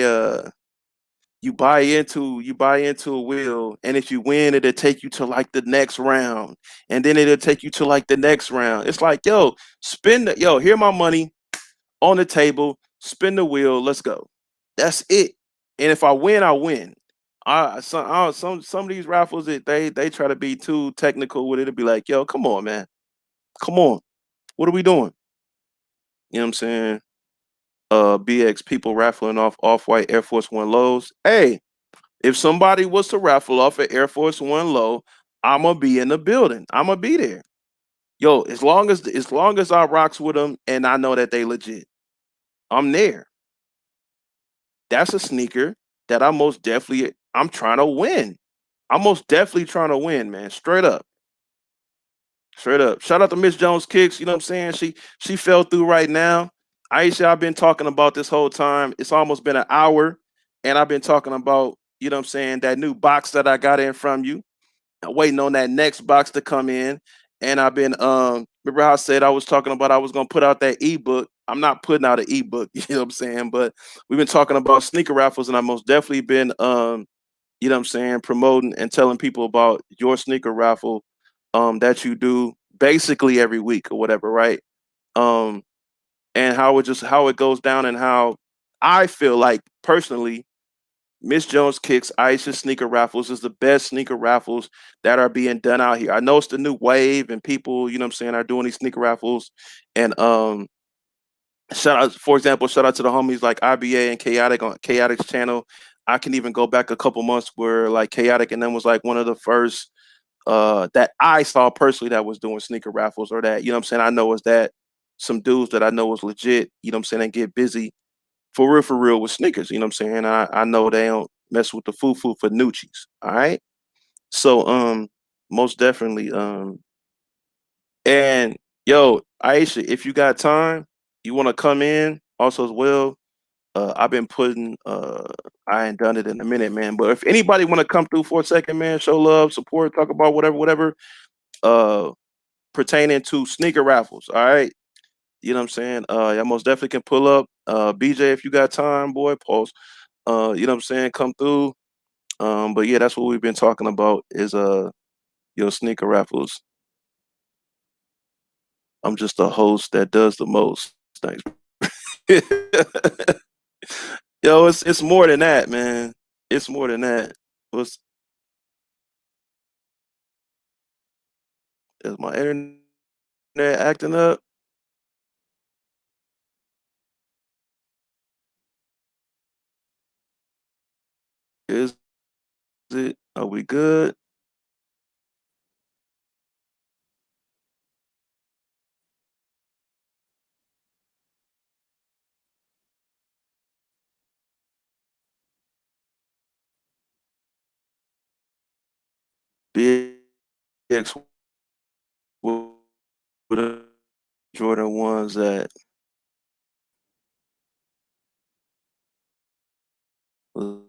into a wheel, and if you win, it'll take you to like the next round, and then it'll take you to like the next round. It's like, yo, here my money on the table, spin the wheel, let's go. That's it. And if I win, I win. Some of these raffles that they try to be too technical with it. It'll be like, yo, come on, man, come on, what are we doing? You know what I'm saying? BX people raffling off off-white Air Force One lows. Hey, if somebody was to raffle off an Air Force One low, I'ma be in the building. I'ma be there. Yo, as long as I rocks with them and I know that they legit, I'm there. That's a sneaker that I'm trying to win. I'm most definitely trying to win, man. Straight up. Straight up. Shout out to Miss Jones Kicks. You know what I'm saying? She fell through right now. Aisha, I've been talking about this whole time. It's almost been an hour. And I've been talking about, you know what I'm saying, that new box that I got in from you. Waiting on that next box to come in. And I've been remember how I said I was talking about I was gonna put out that ebook. I'm not putting out an ebook, you know what I'm saying? But we've been talking about sneaker raffles, and I most definitely been you know what I'm saying, promoting and telling people about your sneaker raffle that you do basically every week or whatever, right? Um and how it goes down, and how I feel like personally Miss Jones Kicks Aisha sneaker raffles is the best sneaker raffles that are being done out here. I know it's the new wave and people, you know what I'm saying, are doing these sneaker raffles. And shout out to the homies like IBA and Chaotic on Chaotic's channel. I can even go back a couple months where like Chaotic and then was like one of the first that I saw personally that was doing sneaker raffles, or that, you know what I'm saying, I know is that some dudes that I know was legit, you know what I'm saying, and get busy for real with sneakers. You know what I'm saying? I know they don't mess with the foo for Nucci's. All right. So most definitely and yo, Aisha, if you got time, you want to come in also as well. I've been putting I ain't done it in a minute, man. But if anybody want to come through for a second, man, show love, support, talk about whatever, uh pertaining to sneaker raffles. All right. You know what I'm saying? Y'all most definitely can pull up. BJ, if you got time, boy, pause. You know what I'm saying? Come through. But yeah, that's what we've been talking about is your sneaker raffles. I'm just a host that does the most. Thanks. Yo, it's more than that, man. It's more than that. What's is my internet acting up? Is it? Are we good? BX with the Jordan ones that, let's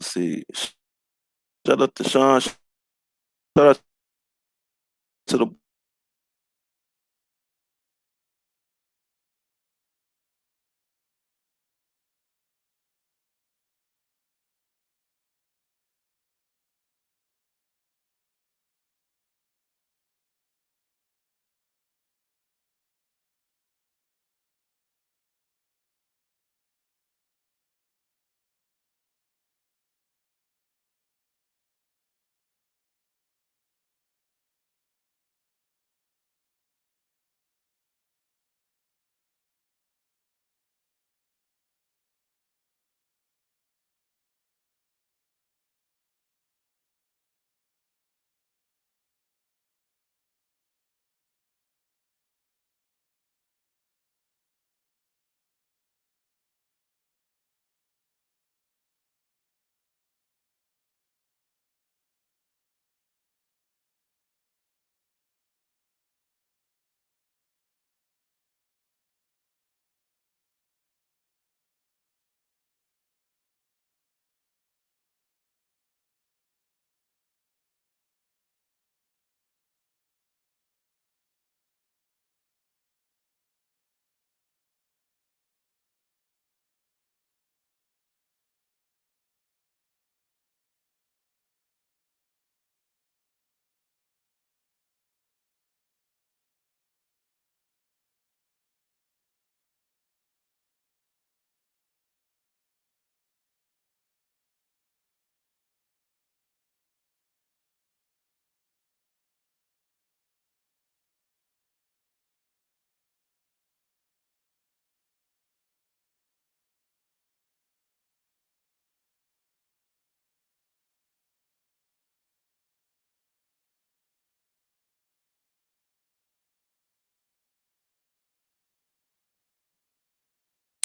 see. Shout out to Sean. Shout out to the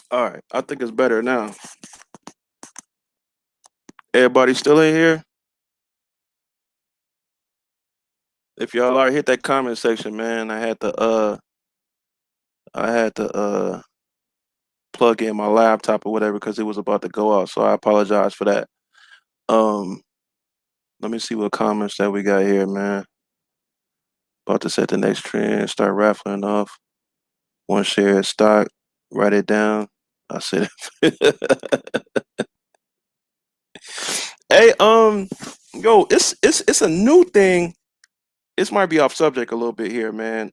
All right, I think it's better now. Everybody still in here? If y'all are, hit that comment section, man. I had to plug in my laptop or whatever because it was about to go out. So I apologize for that. Um, Let me see what comments that we got here, man. About to set the next trend, start raffling off. One share of stock, write it down. I said it. Hey, yo, it's a new thing. This might be off subject a little bit here, man.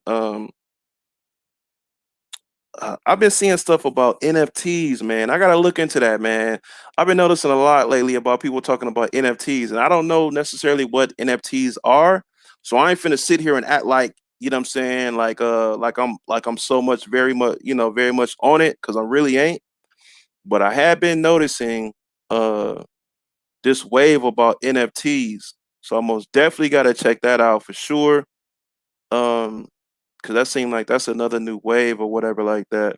I've been seeing stuff about NFTs, man. I gotta look into that, man. I've been noticing a lot lately about people talking about NFTs, and I don't know necessarily what NFTs are. So I ain't finna sit here and act like, you know what I'm saying, like I'm so much very much, very much on it, because I really ain't. But I have been noticing uh this wave about NFTs. So I most definitely gotta check that out for sure. Um, because that seemed like that's another new wave or whatever like that.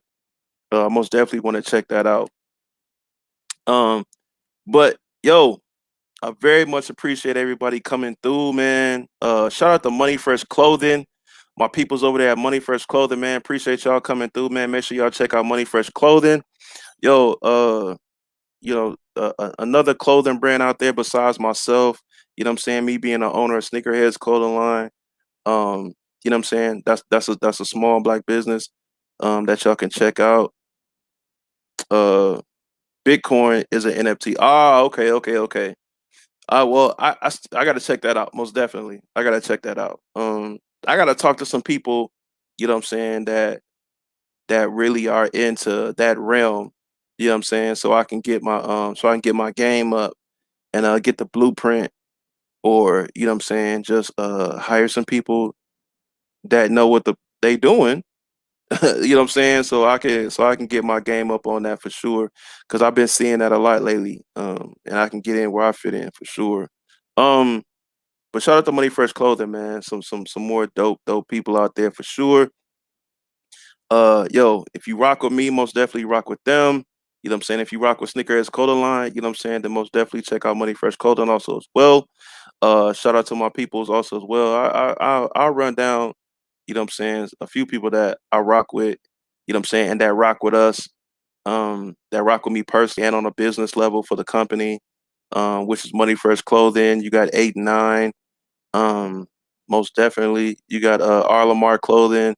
I most definitely want to check that out. Um, but yo, I very much appreciate everybody coming through, man. Shout out to Money Fresh Clothing. My people's over there at Money Fresh Clothing, man. Appreciate y'all coming through, man. Make sure y'all check out Money Fresh Clothing. Yo, another clothing brand out there besides myself. You know what I'm saying? Me being the owner of Sneakerheads clothing line. Um, you know what I'm saying? That's a small black business that y'all can check out. Uh Bitcoin is an NFT. Ah, okay, okay, okay. Well, I got to check that out. Most definitely, I got to check that out. I got to talk to some people. You know what I'm saying, that really are into that realm. You know what I'm saying, so I can get my game up and get the blueprint, or you know what I'm saying, just hire some people that know what they doing. You know what I'm saying? So I can get my game up on that for sure. Cause I've been seeing that a lot lately. And I can get in where I fit in for sure. Um, but shout out to Money Fresh Clothing, man. Some more dope people out there for sure. Yo, if you rock with me, most definitely rock with them. You know what I'm saying? If you rock with Sneakerheads Clothing Line, you know what I'm saying, then most definitely check out Money Fresh Clothing also as well. Shout out to my peoples also as well. I'll run down, you know what I'm saying, a few people that I rock with, you know what I'm saying, and that rock with us, that rock with me personally and on a business level for the company, which is Money Fresh Clothing. You got 8 and 9. Um, Most definitely. You got Arlamar Clothing.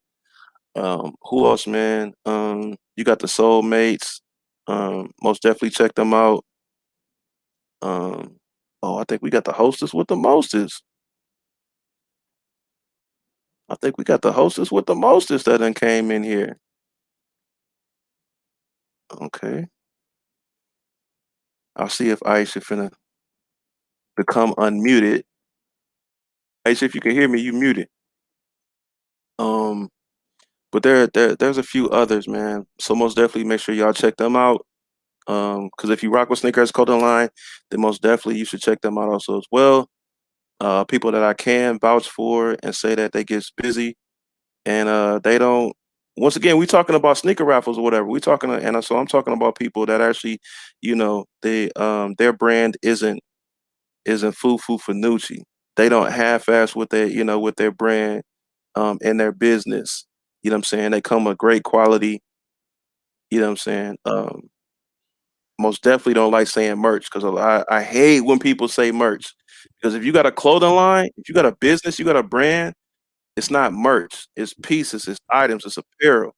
Who else, man? You got the Soulmates. Most definitely check them out. Um, oh, I think we got the hostess with the mostest. I think we got the hostess with the mostest that done came in here. Okay. I'll see if Aisha finna become unmuted. Aisha, if you can hear me, you muted. Um, but there's a few others, man. So most definitely make sure y'all check them out. Because if you rock with Sneakers Code Online, then most definitely you should check them out also as well. People that I can vouch for and say that they get busy and they don't. Once again, we talking about sneaker raffles or whatever. We talking, and so I'm talking about people that actually, they their brand isn't foo Nucci. They don't half-ass with with their brand and their business. You know what I'm saying? They come with great quality. You know what I'm saying? Most definitely don't like saying merch because I hate when people say merch. Because if you got a clothing line, if you got a business, you got a brand, it's not merch. It's pieces, it's items, it's apparel.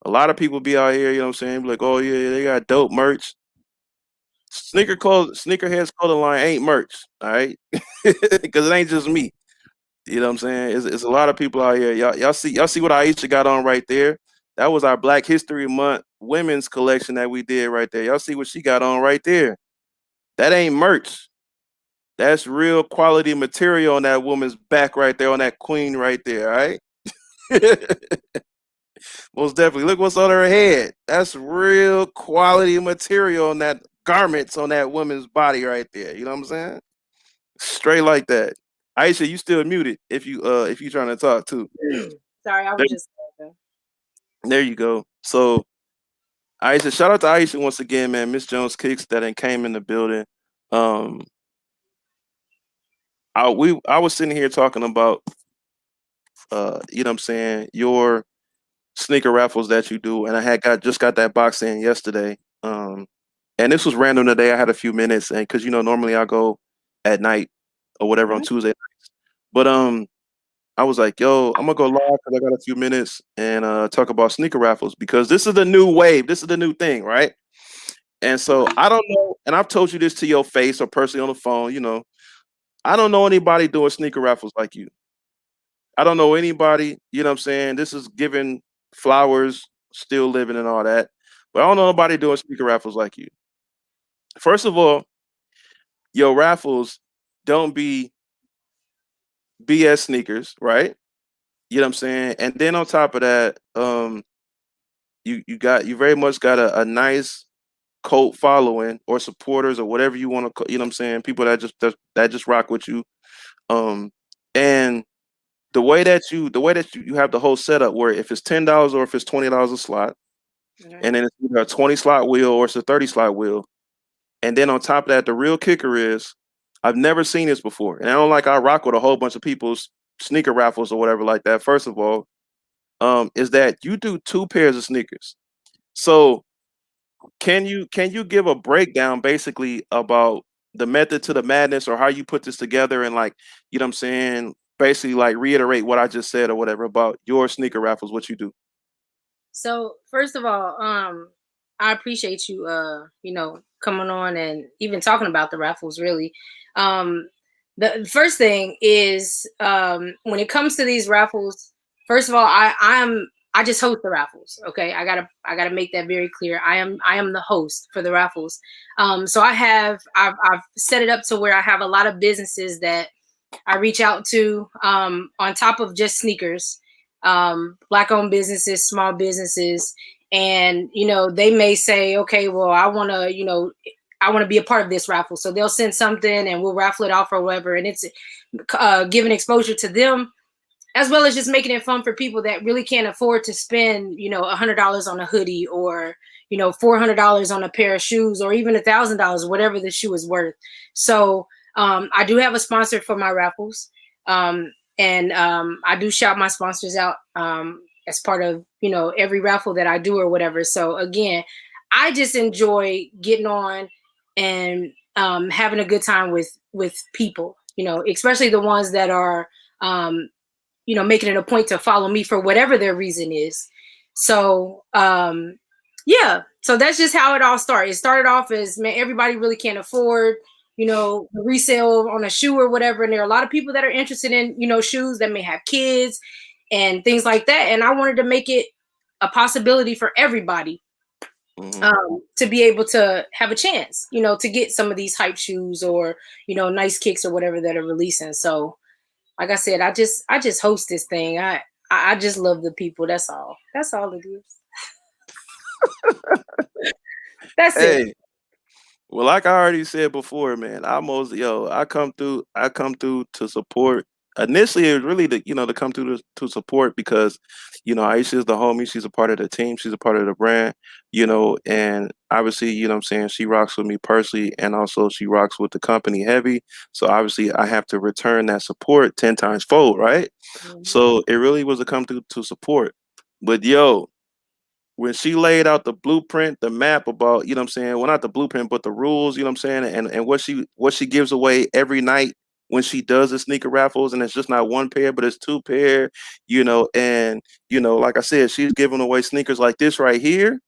A lot of people be out here, you know what I'm saying? Be like, oh yeah, they got dope merch. Sneakerheads clothing line ain't merch, all right? Because it ain't just me. You know what I'm saying? It's a lot of people out here. Y'all see what Aisha got on right there? That was our Black History Month women's collection that we did right there. Y'all see what she got on right there? That ain't merch. That's real quality material on that woman's back right there, on that queen right there, all right? Most definitely. Look what's on her head. That's real quality material on that garments on that woman's body right there. You know what I'm saying? Straight like that. Aisha, you still muted if you trying to talk too. Sorry, I There, was just there you go. So Aisha, shout out to Aisha once again, man. Miss Jones Kicks that ain't came in the building. Um, I was sitting here talking about you know what I'm saying, your sneaker raffles that you do, and I had got that box in yesterday. And this was random today. I had a few minutes, and because normally I go at night or whatever on Mhm. Tuesday nights, but I was like, yo, I'm gonna go live because I got a few minutes and talk about sneaker raffles because this is the new wave. This is the new thing, right? And so I don't know, and I've told you this to your face or personally on the phone. I don't know anybody doing sneaker raffles like you. I don't know anybody. You know what I'm saying? This is giving flowers, still living and all that. But I don't know nobody doing sneaker raffles like you. First of all, your raffles don't be BS sneakers, right? You know what I'm saying? And then on top of that, you very much got a nice cult following or supporters or whatever you want to, you know what I'm saying? People that just rock with you. Um, and the way that you have the whole setup where if it's $10 or if it's $20 a slot, and Mhm. then it's either a 20 slot wheel or it's a 30 slot wheel. And then on top of that, the real kicker is I've never seen this before. And I don't like I rock with a whole bunch of people's sneaker raffles or whatever like that. First of all, is that you do two pairs of sneakers. So can you give a breakdown basically about the method to the madness or how you put this together and like, you know what I'm saying? Basically like reiterate what I just said or whatever about your sneaker raffles, what you do. So first of all, I appreciate you coming on and even talking about the raffles really. Um the first thing is when it comes to these raffles, first of all, I just host the raffles. Okay. I gotta make that very clear. I am the host for the raffles. So I've set it up to where I have a lot of businesses that I reach out to on top of just sneakers, black owned businesses, small businesses. And, they may say, okay, well, I want to be a part of this raffle. So they'll send something and we'll raffle it off or whatever. And it's giving exposure to them as well as just making it fun for people that really can't afford to spend, $100 on a hoodie or, $400 on a pair of shoes or even $1,000, whatever the shoe is worth. So I do have a sponsor for my raffles. And I do shout my sponsors out as part of, every raffle that I do or whatever. So again, I just enjoy getting on and having a good time with people, especially the ones that are um, making it a point to follow me for whatever their reason is. So, yeah, so that's just how it all started. It started off as, man, everybody really can't afford, the resale on a shoe or whatever. And there are a lot of people that are interested in, shoes that may have kids and things like that. And I wanted to make it a possibility for everybody Hmm. to be able to have a chance, to get some of these hype shoes or, nice kicks or whatever that are releasing. So, like I said, I just host this thing. I just love the people. That's all. That's all it is. That's it. Hey, well, like I already said before, man, I come through to support. Initially, it was really to come through to support because, Aisha is the homie. She's a part of the team. She's a part of the brand, and obviously, what I'm saying, she rocks with me personally, and also she rocks with the company heavy. So obviously, I have to return that support 10 times fold, right? Mhm. So it really was a come through to support. But yo, when she laid out the blueprint, the map about, what I'm saying, well not the blueprint, but the rules, what I'm saying, and what she gives away every night when she does the sneaker raffles, and it's just not one pair, but it's two pair, and like I said, she's giving away sneakers like this right here,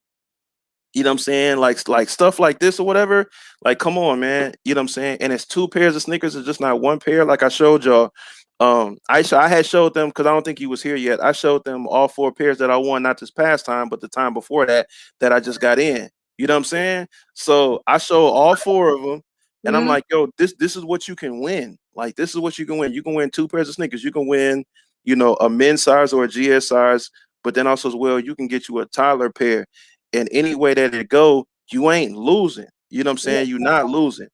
what I'm saying? Like stuff like this or whatever. Like, come on, man. What I'm saying? And it's two pairs of sneakers, it's just not one pair. Like I showed y'all. I had showed them because I don't think he was here yet. I showed them all four pairs that I won, not this past time, but the time before that I just got in. You know what I'm saying? So I showed all four of them, and I'm Mhm. like, yo, this is what you can win. Like, this is what you can win. You can win two pairs of sneakers. You can win, a men's size or a GS size, but then also as well, you can get you a Tyler pair, and any way that it go, you ain't losing. You know what I'm Yeah. saying? You're not losing.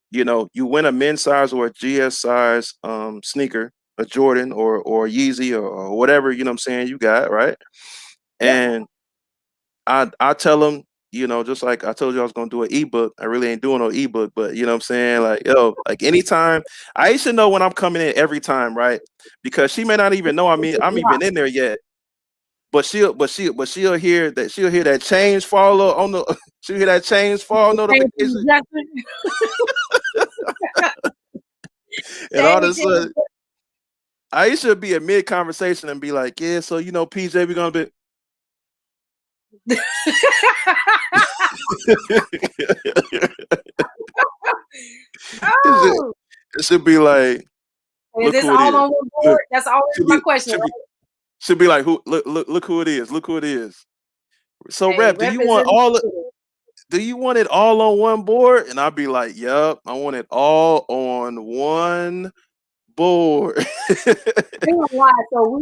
You win a men's size or a GS size sneaker, a Jordan or Yeezy or whatever, you know what I'm saying, you got, right? Yep. And I tell them just like I told you I was gonna do an ebook. I really ain't doing no ebook, but you know what I'm saying? Like, yo, like anytime I should know when I'm coming in every time, right? Because she may not even know I'm even in there yet. She'll hear that change fall on the she'll hear that change fall notification and all of a sudden Aisha be in mid conversation and be like, yeah, so PJ, we gonna be it Oh, should be like, is look this who it all is. on one Look, board? That's always should my be question, should be right? should be like who look who it is. Look who it is. So Hey, rep, represent. do you want it all on one board? And I'll be like, yep, I want it all on one board. I ain't gonna lie. So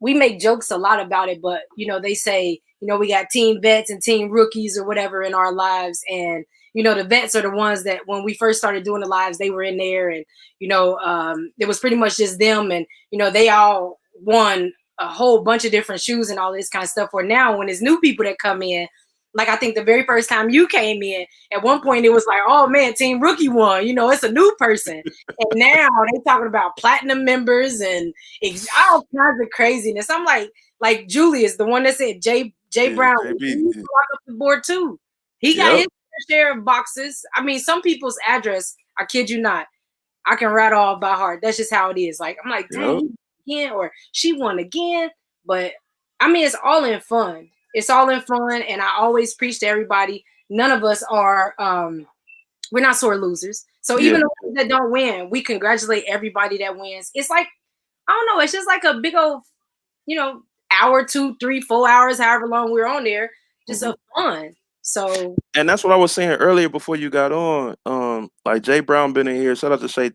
we make jokes a lot about it, but they say we got team vets and team rookies or whatever in our lives, and the vets are the ones that when we first started doing the lives, they were in there, and it was pretty much just them, and they all won a whole bunch of different shoes and all this kind of stuff. Where now, when it's new people that come in, like I think the very first time you came in, at one point it was like, oh man, team rookie won. It's a new person. And now they talking about platinum members and all kinds of craziness. I'm like Julius, the one that said Jay Yeah, Brown, he JB. used to lock up the board too. He got Yep. his share of boxes. I mean, some people's address, I kid you not, I can rattle off by heart. That's just how it is. Like I'm like, Yep. dang, he again, or she won again. But I mean, it's all in fun. It's all in fun, and I always preach to everybody. None of us are we're not sore losers. So even Yeah. the ones that don't win, we congratulate everybody that wins. It's like, I don't know, it's just like a big old, hour, 2, 3, 4 hours, however long we're on there, just Mhm. of fun. So And that's what I was saying earlier before you got on. Like Jay Brown been in here. Shout out to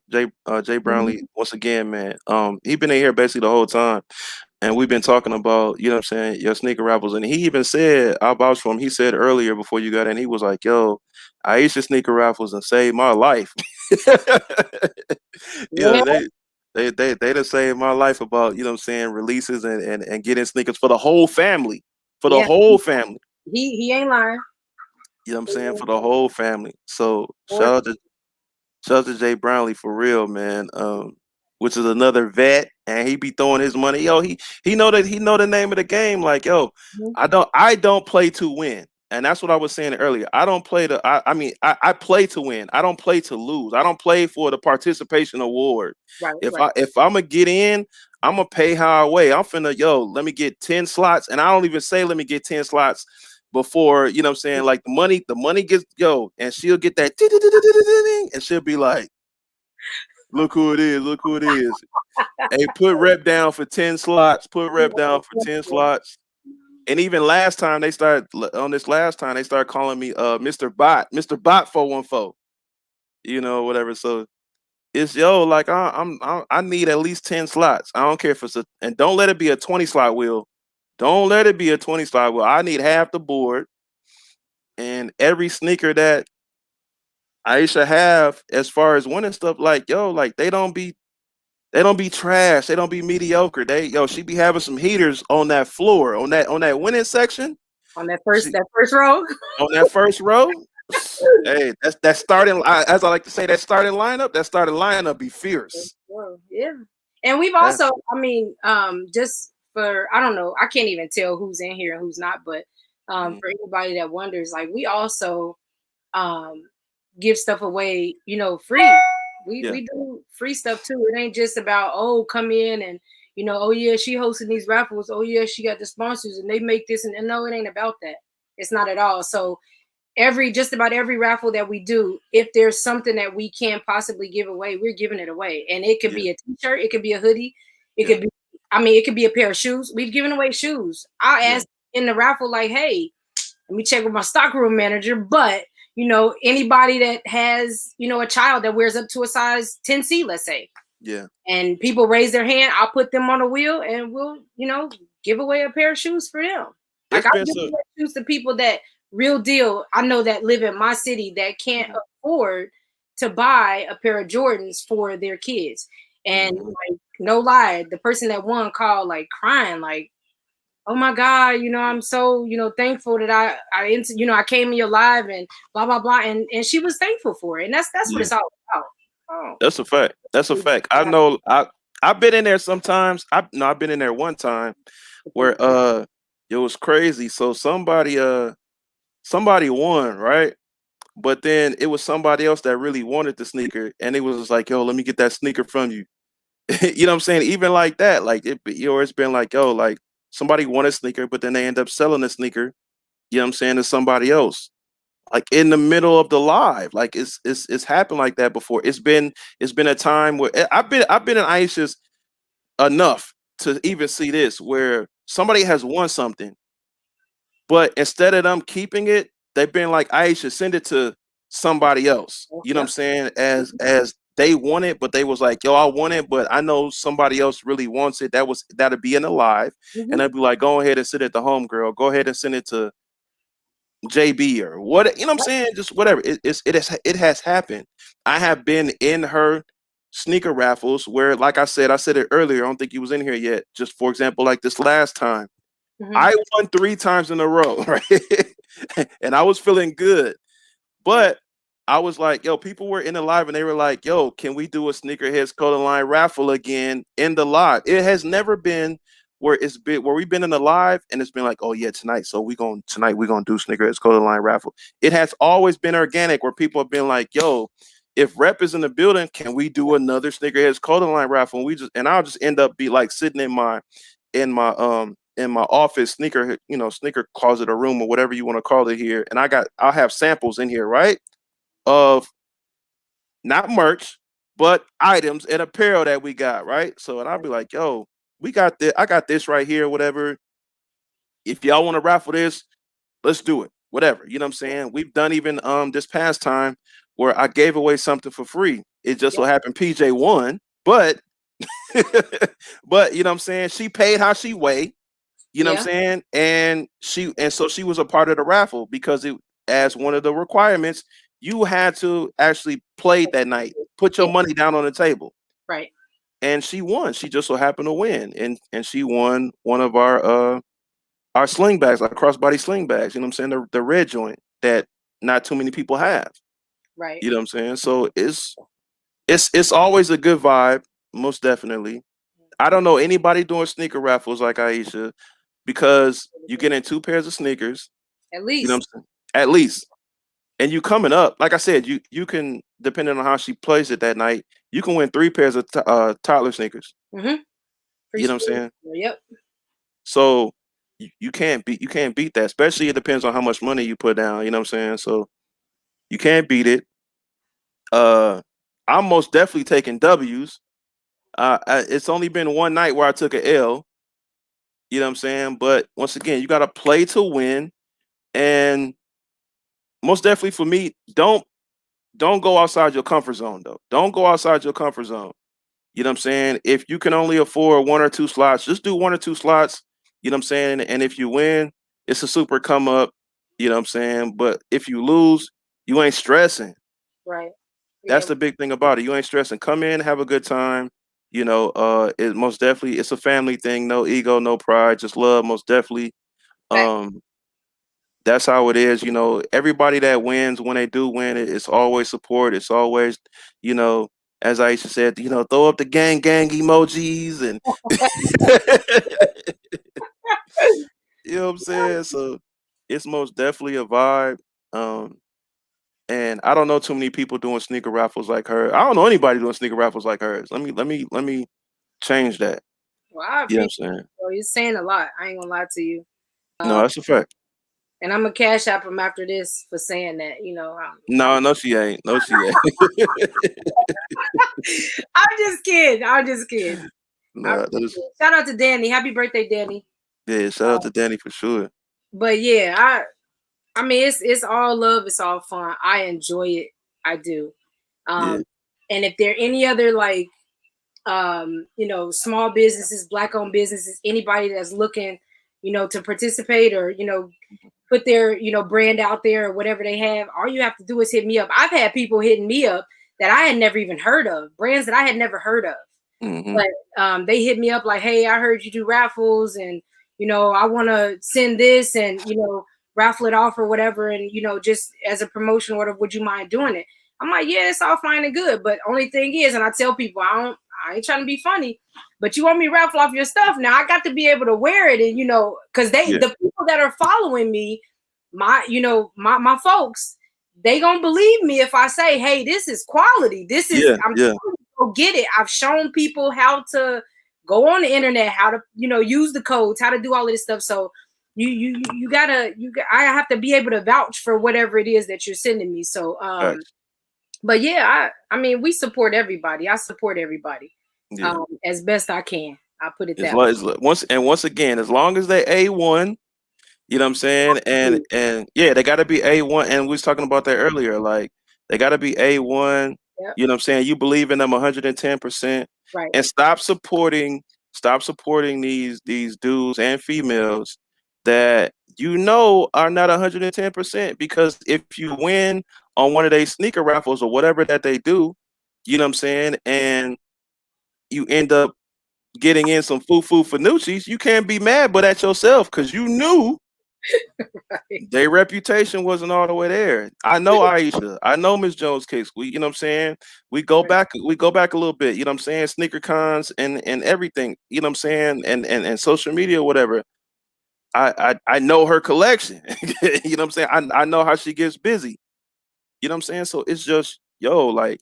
Jay Brownlee mhm, once again, man. He been in here basically the whole time. And we've been talking about, you know what I'm saying, your sneaker raffles. And he even said, I'll vouch for him. He said earlier before you got in, he was like, yo, I used to sneaker raffles and saved my life. you yeah, know, they done saved my life about, you know what I'm saying, releases and getting sneakers for the whole family. For the yeah, whole family. he ain't lying. You know what I'm He saying? For ain't the whole family. So lying. shout out to Jay Brownlee for real, man. Which is another vet, and he be throwing his money. Yo, he know the name of the game. Like, yo, Mhm. I don't play to win. And that's what I was saying earlier. I don't play to I mean I play to win. I don't play to lose. I don't play for the participation award. Right, If right. I'm gonna get in, I'm gonna pay how I weigh. I'm finna, yo, let me get 10 slots. And I don't even say let me get 10 slots before, you know what I'm saying? Like the money gets, yo, and she'll get that and she'll be like, look who it is, look who it is. Hey, put rep down for 10 slots, put rep down for 10 slots. And even last time they started calling me Mr. Bot 414, whatever. So it's, yo, like I need at least 10 slots. I don't care if it's and don't let it be a 20 slot wheel. Don't let it be a 20 slot wheel. I need half the board and every sneaker that Aisha have as far as winning stuff, like, yo, like they don't be trash. They don't be mediocre. She be having some heaters on that floor, on that winning section. On She that first row. on that first row. Hey, that's starting. As I like to say, that starting lineup be fierce. Well, yeah. And we've That also, I mean, just for, I don't know, I can't even tell who's in here and who's not, but mhm, for anybody that wonders, like we also um give stuff away, free. yeah, We do free stuff too. It ain't just about, oh, come in and oh yeah, she hosting these raffles. Oh yeah, she got the sponsors and they make this, and no, it ain't about that. It's not at all. So just about every raffle that we do, if there's something that we can possibly give away, we're giving it away. And it could yeah, be a t-shirt, it could be a hoodie, it yeah, could be, I mean, it could be a pair of shoes. We've given away shoes. I yeah, asked in the raffle, like, hey, let me check with my stockroom manager, but anybody that has, a child that wears up to a size 10C, let's say, yeah. and people raise their hand, I'll put them on a wheel and we'll, give away a pair of shoes for them. Like It's I been give so. away shoes to people that real deal, I know that live in my city that can't Mhm, afford to buy a pair of Jordans for their kids. And mhm, like, no lie, the person that won called like crying, like, oh my God, I'm so, thankful that I came in your live and blah blah blah, and she was thankful for it, and that's what Yeah, it's all about. Oh, that's a fact. That's a fact. I know. I've been in there sometimes. I've been in there one time where it was crazy. So somebody won, right? But then it was somebody else that really wanted the sneaker, and it was just like, yo, let me get that sneaker from you. You know what I'm saying? Even like that, like it's been like, yo, like somebody wanted a sneaker, but then they end up selling the sneaker. You know what I'm saying, to somebody else, like in the middle of the live. Like it's happened like that before. It's been a time where I've been in Aisha's enough to even see this, where somebody has won something, but instead of them keeping it, they've been like, Aisha, send it to somebody else. You know what I'm yep. saying? As they want it, but they was like, yo, I want it, but I know somebody else really wants it. That'll be in the live. And Hmm. they'd be like, go ahead and send it to homegirl. Go ahead and send it to JB or what, you know what I'm saying? Just whatever. It has happened. I have been in her sneaker raffles where, like I said it earlier. I don't think you was in here yet. Just for example, like this last time, Hmm. I won 3 times in a row, right? And I was feeling good. Right. But I was like, yo, people were in the live and they were like, yo, can we do a sneakerheads clothing line raffle again in the live? It has never been where we've been in the live and it's been like, oh yeah, tonight. So we're gonna do sneakerheads clothing line raffle. It has always been organic where people have been like, yo, if rep is in the building, can we do another sneakerheads clothing line raffle? And I'll just end up be like sitting in my office sneaker closet or room or whatever you want to call it here, and I'll have samples in here, right, of not merch but items and apparel that we got, right. So and I'll be like, yo, we got this, I got this right here, whatever. If y'all want to raffle this, let's do it, whatever. You know what I'm saying? We've done even this past time where I gave away something for free. It just so Yep. happened PJ won, but but you know what I'm saying, she paid how she weighed. You know what I'm Yeah. saying? And so she was a part of the raffle because it, as one of the requirements, you had to actually play that night, put your Yeah. money down on the table. Right. And she won. She just so happened to win. And she won one of our sling bags, our crossbody sling bags, you know what I'm saying? The red joint that not too many people have. Right. You know what I'm saying? So it's always a good vibe, most definitely. I don't know anybody doing sneaker raffles like Aisha, because you get in 2 pairs of sneakers, At you know least. what I'm saying? At least. And you coming up, like I said, you can, depending on how she plays it that night, you can win 3 pairs of toddler sneakers. Hmm. Free You know what I'm school. saying? Yep. So you can't beat that, especially it depends on how much money you put down, you know what I'm saying? So you can't beat it. Uh I'm most definitely taking W's. It's only been one night where I took a L, you know what I'm saying? But once again, you gotta play to win. And most definitely for me, don't go outside your comfort zone though. Don't go outside your comfort zone. You know what I'm saying? If you can only afford 1 or 2 slots, just do 1 or 2 slots. You know what I'm saying? And if you win, it's a super come up. You know what I'm saying? But if you lose, you ain't stressing. Right. That's Yeah. the big thing about it. You ain't stressing. Come in, have a good time. It most definitely, it's a family thing. No ego, no pride, just love. Most definitely. Fact. Um, that's how it is. Everybody that wins, when they do win, it's always support. It's always, you know, as Aisha said, throw up the gang emojis and you know what I'm saying? So it's most definitely a vibe. Um, and I don't know too many people doing sneaker raffles like her. I don't know anybody doing sneaker raffles like hers. Let me change that. Well, I You know appreciate what I'm saying? it, bro. You're saying a lot. I ain't gonna lie to you. No, Uh, that's a fact. and I'm gonna cash app him after this for saying that. No, no, she ain't. No, she ain't. I'm just kidding. I'm just kidding. I'm No, just kidding. Shout out to Danny. Happy birthday, Danny. yeah. Shout out to Danny for sure. But yeah, I mean it's all love, it's all fun. I enjoy it. I do. Yeah. Um and if there are any other like small businesses, black owned businesses, anybody that's looking, to participate or, put their, brand out there or whatever they have, all you have to do is hit me up. I've had people hitting me up that I had never even heard of, brands that I had never heard of. Hmm. But they hit me up like, hey, I heard you do raffles and I want to send this and, raffle it off or whatever. And, just as a promotion order, would you mind doing it? I'm like, yeah, it's all fine and good. But only thing is, and I tell people, I ain't trying to be funny, but you want me to raffle off your stuff. Now I got to be able to wear it. And, cause Yeah. the people that are following me, my folks, they gonna believe me if I say, hey, this is quality. Yeah. I'm Yeah. telling you, go get it. I've shown people how to go on the internet, how to, use the codes, how to do all of this stuff. So I have to be able to vouch for whatever it is that you're sending me. So, Facts. but yeah, I mean, we support everybody. I support everybody, Yeah. as best I can. I put it As that way. long as once again, as long as they A1, you know what I'm saying? And yeah, they gotta be A1. And we was talking about that earlier. Like they gotta be A1. Yep. You know what I'm saying? You believe in them 110%. Right. And stop supporting these dudes and females that are not 110%, because if you win on one of their sneaker raffles or whatever that they do, you know what I'm saying, and you end up getting in some foo Fanucci's, you can't be mad but at yourself, because you knew Right. their reputation wasn't all the way there. I know Aisha. I know Miss Jones Kicks. You know what I'm saying? Right. We go back a little bit, you know what I'm saying? Sneaker cons and everything, you know what I'm saying? And social media, whatever. I know her collection. You know what I'm saying? I know how she gets busy. You know what I'm saying? So it's just, yo, like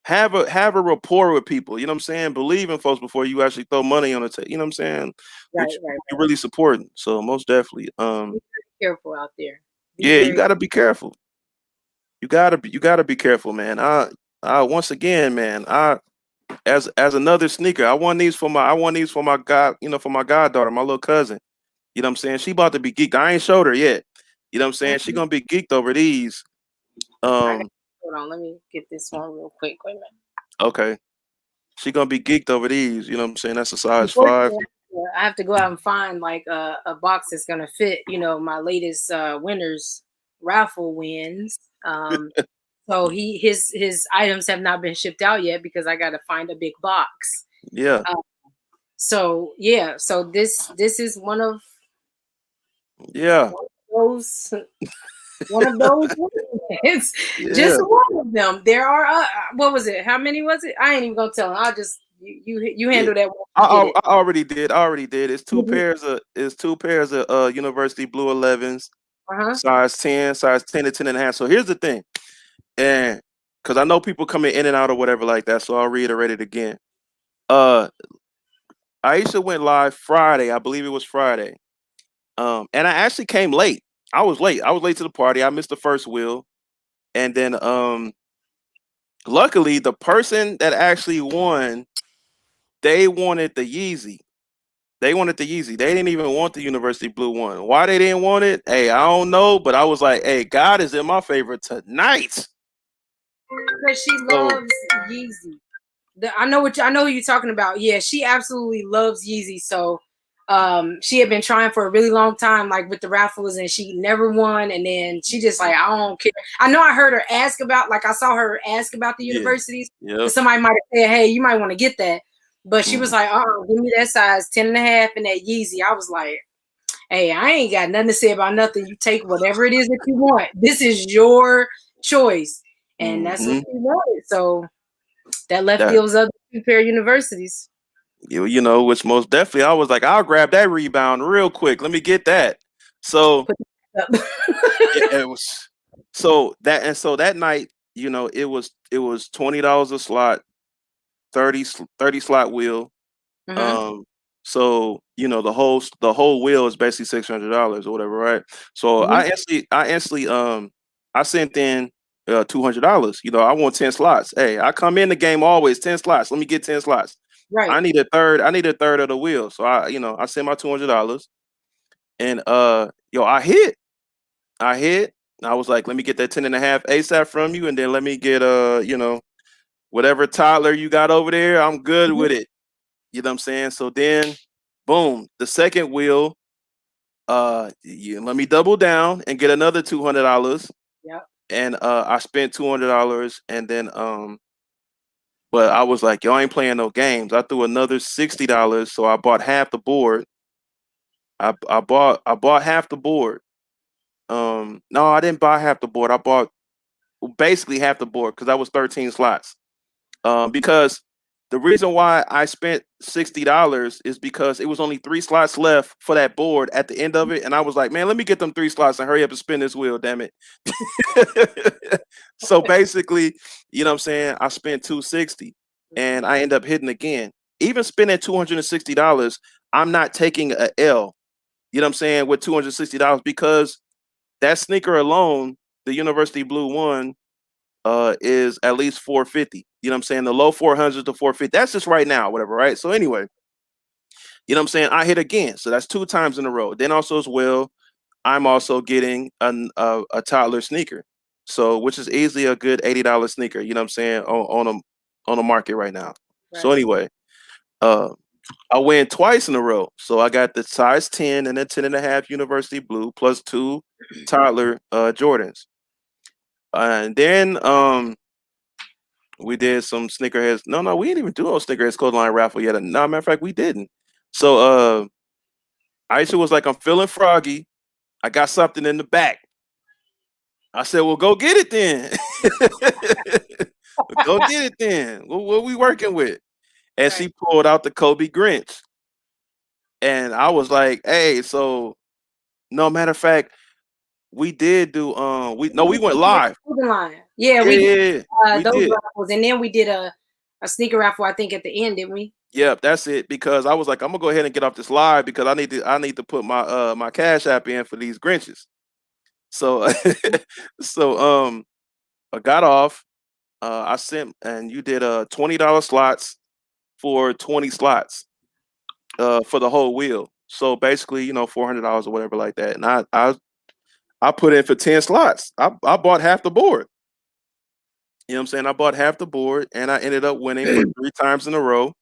have a rapport with people, you know what I'm saying? Believe in folks before you actually throw money on the table, you know what I'm saying? Right. Which Right. you really supporting. So most definitely. Be very careful out there. Be Yeah, you very. gotta be careful. You gotta be careful, man. I once again, man, as another sneaker, I want these for my god, for my goddaughter, my little cousin. You know what I'm saying? She about to be geeked. I ain't showed her yet. You know what I'm saying? She Mhm. gonna be geeked over these. I got, Um, hold on. Let me get this one real quick. Wait a minute. okay. She gonna be geeked over these, you know what I'm saying? That's a size five. Unfortunately, I have to go out and find like a box that's gonna fit, my latest winners raffle wins. So his items have not been shipped out yet because I got to find a big box. Yeah, Uh, so yeah, so this is yeah, one of those one of those wins. Just yeah, one of them. There are what was it? How many was it? I ain't even gonna tell him. I'll just you yeah. handle that once I, you get I, it. I already did. I already did. Mhm. It's two pairs of University Blue 11s, Uh-huh. size 10 to 10 and a half. So here's the thing, and because I know people coming in and out or whatever like that, so I'll reiterate it again. Uh, Aisha went live Friday, I believe it was Friday. And I actually came late. I was late. I was late to the party. I missed the first wheel, and then luckily the person that actually won, they wanted the Yeezy. They wanted the Yeezy. They didn't even want the University Blue one. Why they didn't want it? Hey, I don't know, but I was like, hey, God is in my favor tonight. Because she So loves Yeezy. I know who you're talking about. Yeah, she absolutely loves Yeezy. So she had been trying for a really long time, like with the raffles, and she never won. And then she just like, I don't care. I know I heard her ask about, like I saw her ask about the yeah, universities, yep. because somebody might have said, hey, you might want to get that. But she was Mm, like, give me that size 10 and a half and that Yeezy. I was like, hey, I ain't got nothing to say about nothing. You take whatever it is that you want. This is your choice. And that's what hmm she wanted. So that left That those other two pair universities. which most definitely I was like, I'll grab that rebound real quick. Let me get that. So Put that up. yeah, it was so that night, it was $20 a slot, 30 slot wheel. Hmm. Um, so the whole wheel is basically $600 or whatever, right? So Hmm. I sent in $200. I want 10 slots. Hey, I come in the game always 10 slots. Let me get 10 slots. Right. I need a third of the wheel. So I sent my $200, and I hit. I was like, let me get that 10 and a half ASAP from you, and then let me get whatever toddler you got over there. I'm good Hmm. with it. You know what I'm saying? So then, boom, the second wheel. Let me double down and get another $200, Yep. and I spent $200, and then but I was like, yo, I ain't playing no games. I threw another $60, so I bought half the board, I bought half the board. No, I didn't buy half the board. I bought basically half the board because that was 13 slots. Because the reason why I spent $60 is because it was only 3 slots left for that board at the end of it, and I was like, man, let me get them 3 slots and hurry up and spin this wheel, damn it. So basically, you know what I'm saying? I spent 260 Mhm. and I end up hitting again. Even spending $260, I'm not taking a L, you know what I'm saying, with $260 because that sneaker alone, the University Blue one, is at least 450. You know what I'm saying? The low 400s to 450. That's just right now, whatever, right? So anyway, you know what I'm saying? I hit again. So that's 2 times in a row. Then also as well, I'm also getting a toddler sneaker. So which is easily a good $80 sneaker, you know what I'm saying, on the market right now. So Right. anyway, uh I win twice in a row. So I got the size 10 and then 10 and a half University Blue plus two toddler Jordans. And then we did some sneakerheads. No, we didn't even do a sneakerheads clothesline raffle yet. No, matter of fact, we didn't. So Aisha was like, I'm feeling froggy. I got something in the back. I said, well, go get it then. Go get it then. What we working with? And Right. she pulled out the Kobe Grinch. And I was like, hey, so no, matter of fact, we did do we went live. Clothing line. Yeah, Yeah, we did yeah, yeah. We those did. raffles, and then we did a sneaker raffle. I think at the end, didn't we? Yep, that's it. Because I was like, I'm gonna go ahead and get off this live because I need to put my cash app in for these Grinches. So so I got off. I sent and you did $20 slots for 20 slots for the whole wheel. So basically, $400 or whatever like that. And I put in for 10 slots. I bought half the board. You know what I'm saying? I bought half the board and I ended up winning for 3 times in a row.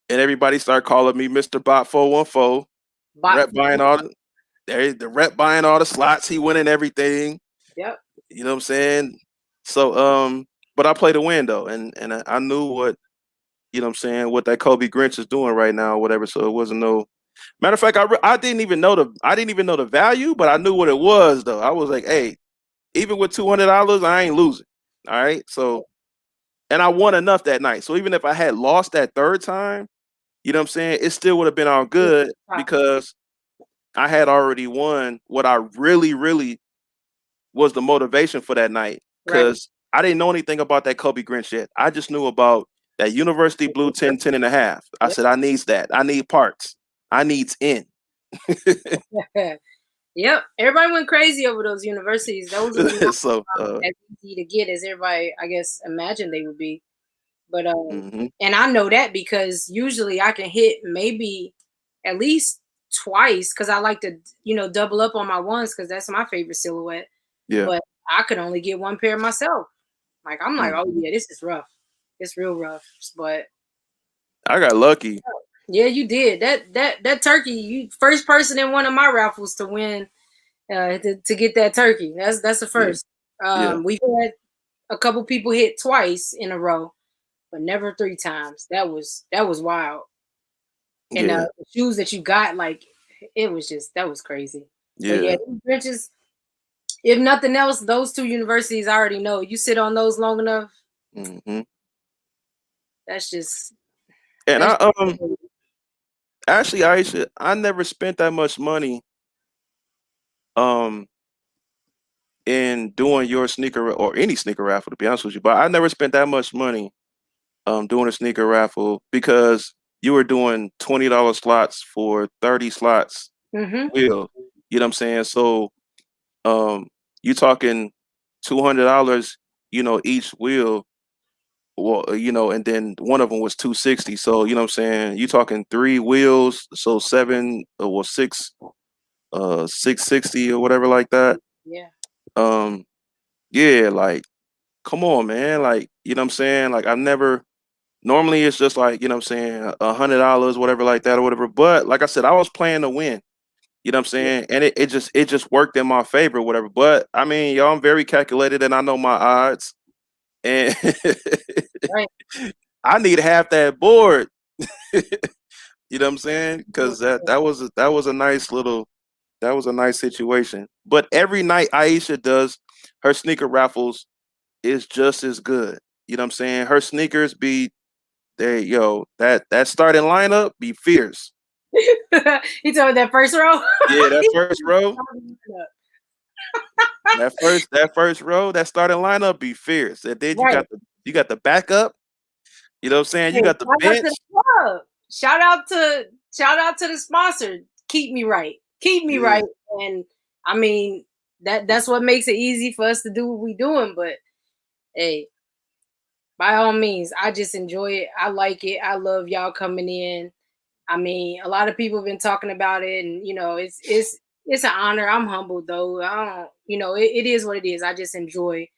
And everybody started calling me Mr. Bot 414. Bought Rep for buying all the rep buying all the slots, he winning everything. Yep. You know what I'm saying? So but I played to win though, and I knew what what I'm saying, what that Kobe Grinch is doing right now or whatever. So it wasn't no matter of fact, I didn't even know the value, but I knew what it was though. I was like, hey, even with $200, I ain't losing. All right. So and I won enough that night. So even if I had lost that third time, you know what I'm saying, it still would have been all Yeah. good Profit. because I had already won what I really, really was the motivation for that night. Right. Cause I didn't know anything about that Kobe Grinch yet. I just knew about that University Blue 10, 10 and a half. I Yep. said, I needs that. I need parts. I needs in. Yep. Everybody went crazy over those universities. Those were not So as easy to get as everybody, I guess, imagined they would be. But mhm, and I know that because usually I can hit maybe at least twice because I like to, double up on my ones because that's my favorite silhouette. yeah. But I could only get one pair myself. Like I'm like, oh Mhm. yeah, this is rough. It's real rough. But I got lucky. yeah, you did. That turkey, you first person in one of my raffles to win to get that turkey. That's the Yeah, first. yeah, We've had a couple people hit twice in a row, but never 3 times. That was wild. And yeah, the shoes that you got, like it was just that was crazy. But yeah, yeah. these benches, if nothing else, those two universities I already know. You sit on those long enough, Hmm. that's just And that's I just, actually Aisha, I never spent that much money um in doing your sneaker or any sneaker raffle to be honest with you, but I never spent that much money doing a sneaker raffle because you were doing $20 slots for 30 slots mm-hmm, wheel. You know what I'm saying? So um you talking $200, each wheel. Well, and then one of them was 260. So, you know what I'm saying? You talking three wheels, so seven, well, six, 660 or whatever like that. yeah, Um, yeah, like, come on, man. Like, you know what I'm saying? Like, I've never, normally it's just like, you know what I'm saying, $100, whatever like that or whatever. But like I said, I was playing to win. You know what I'm yeah, saying? And it just worked in my favor, whatever. But I mean, y'all, I'm very calculated and I know my odds. And right. I need half that board. You know what I'm saying? Because Yeah. that was a nice situation. But every night Aisha does her sneaker raffles is just as good. You know what I'm saying? Her sneakers be they yo that starting lineup be fierce. He told me that first row. Yeah, that first row, that first row, that starting lineup be fierce. And then Right. you got the backup. You know what I'm saying? You Hey, got the shout out to bench. the club. Shout out to the sponsor. Keep me right. Keep me Yeah, right. And I mean that's what makes it easy for us to do what we doing. But hey, by all means, I just enjoy it. I like it. I love y'all coming in. I mean, a lot of people have been talking about it, and it's an honor. I'm humbled though. I don't, it is what it is. I just enjoy,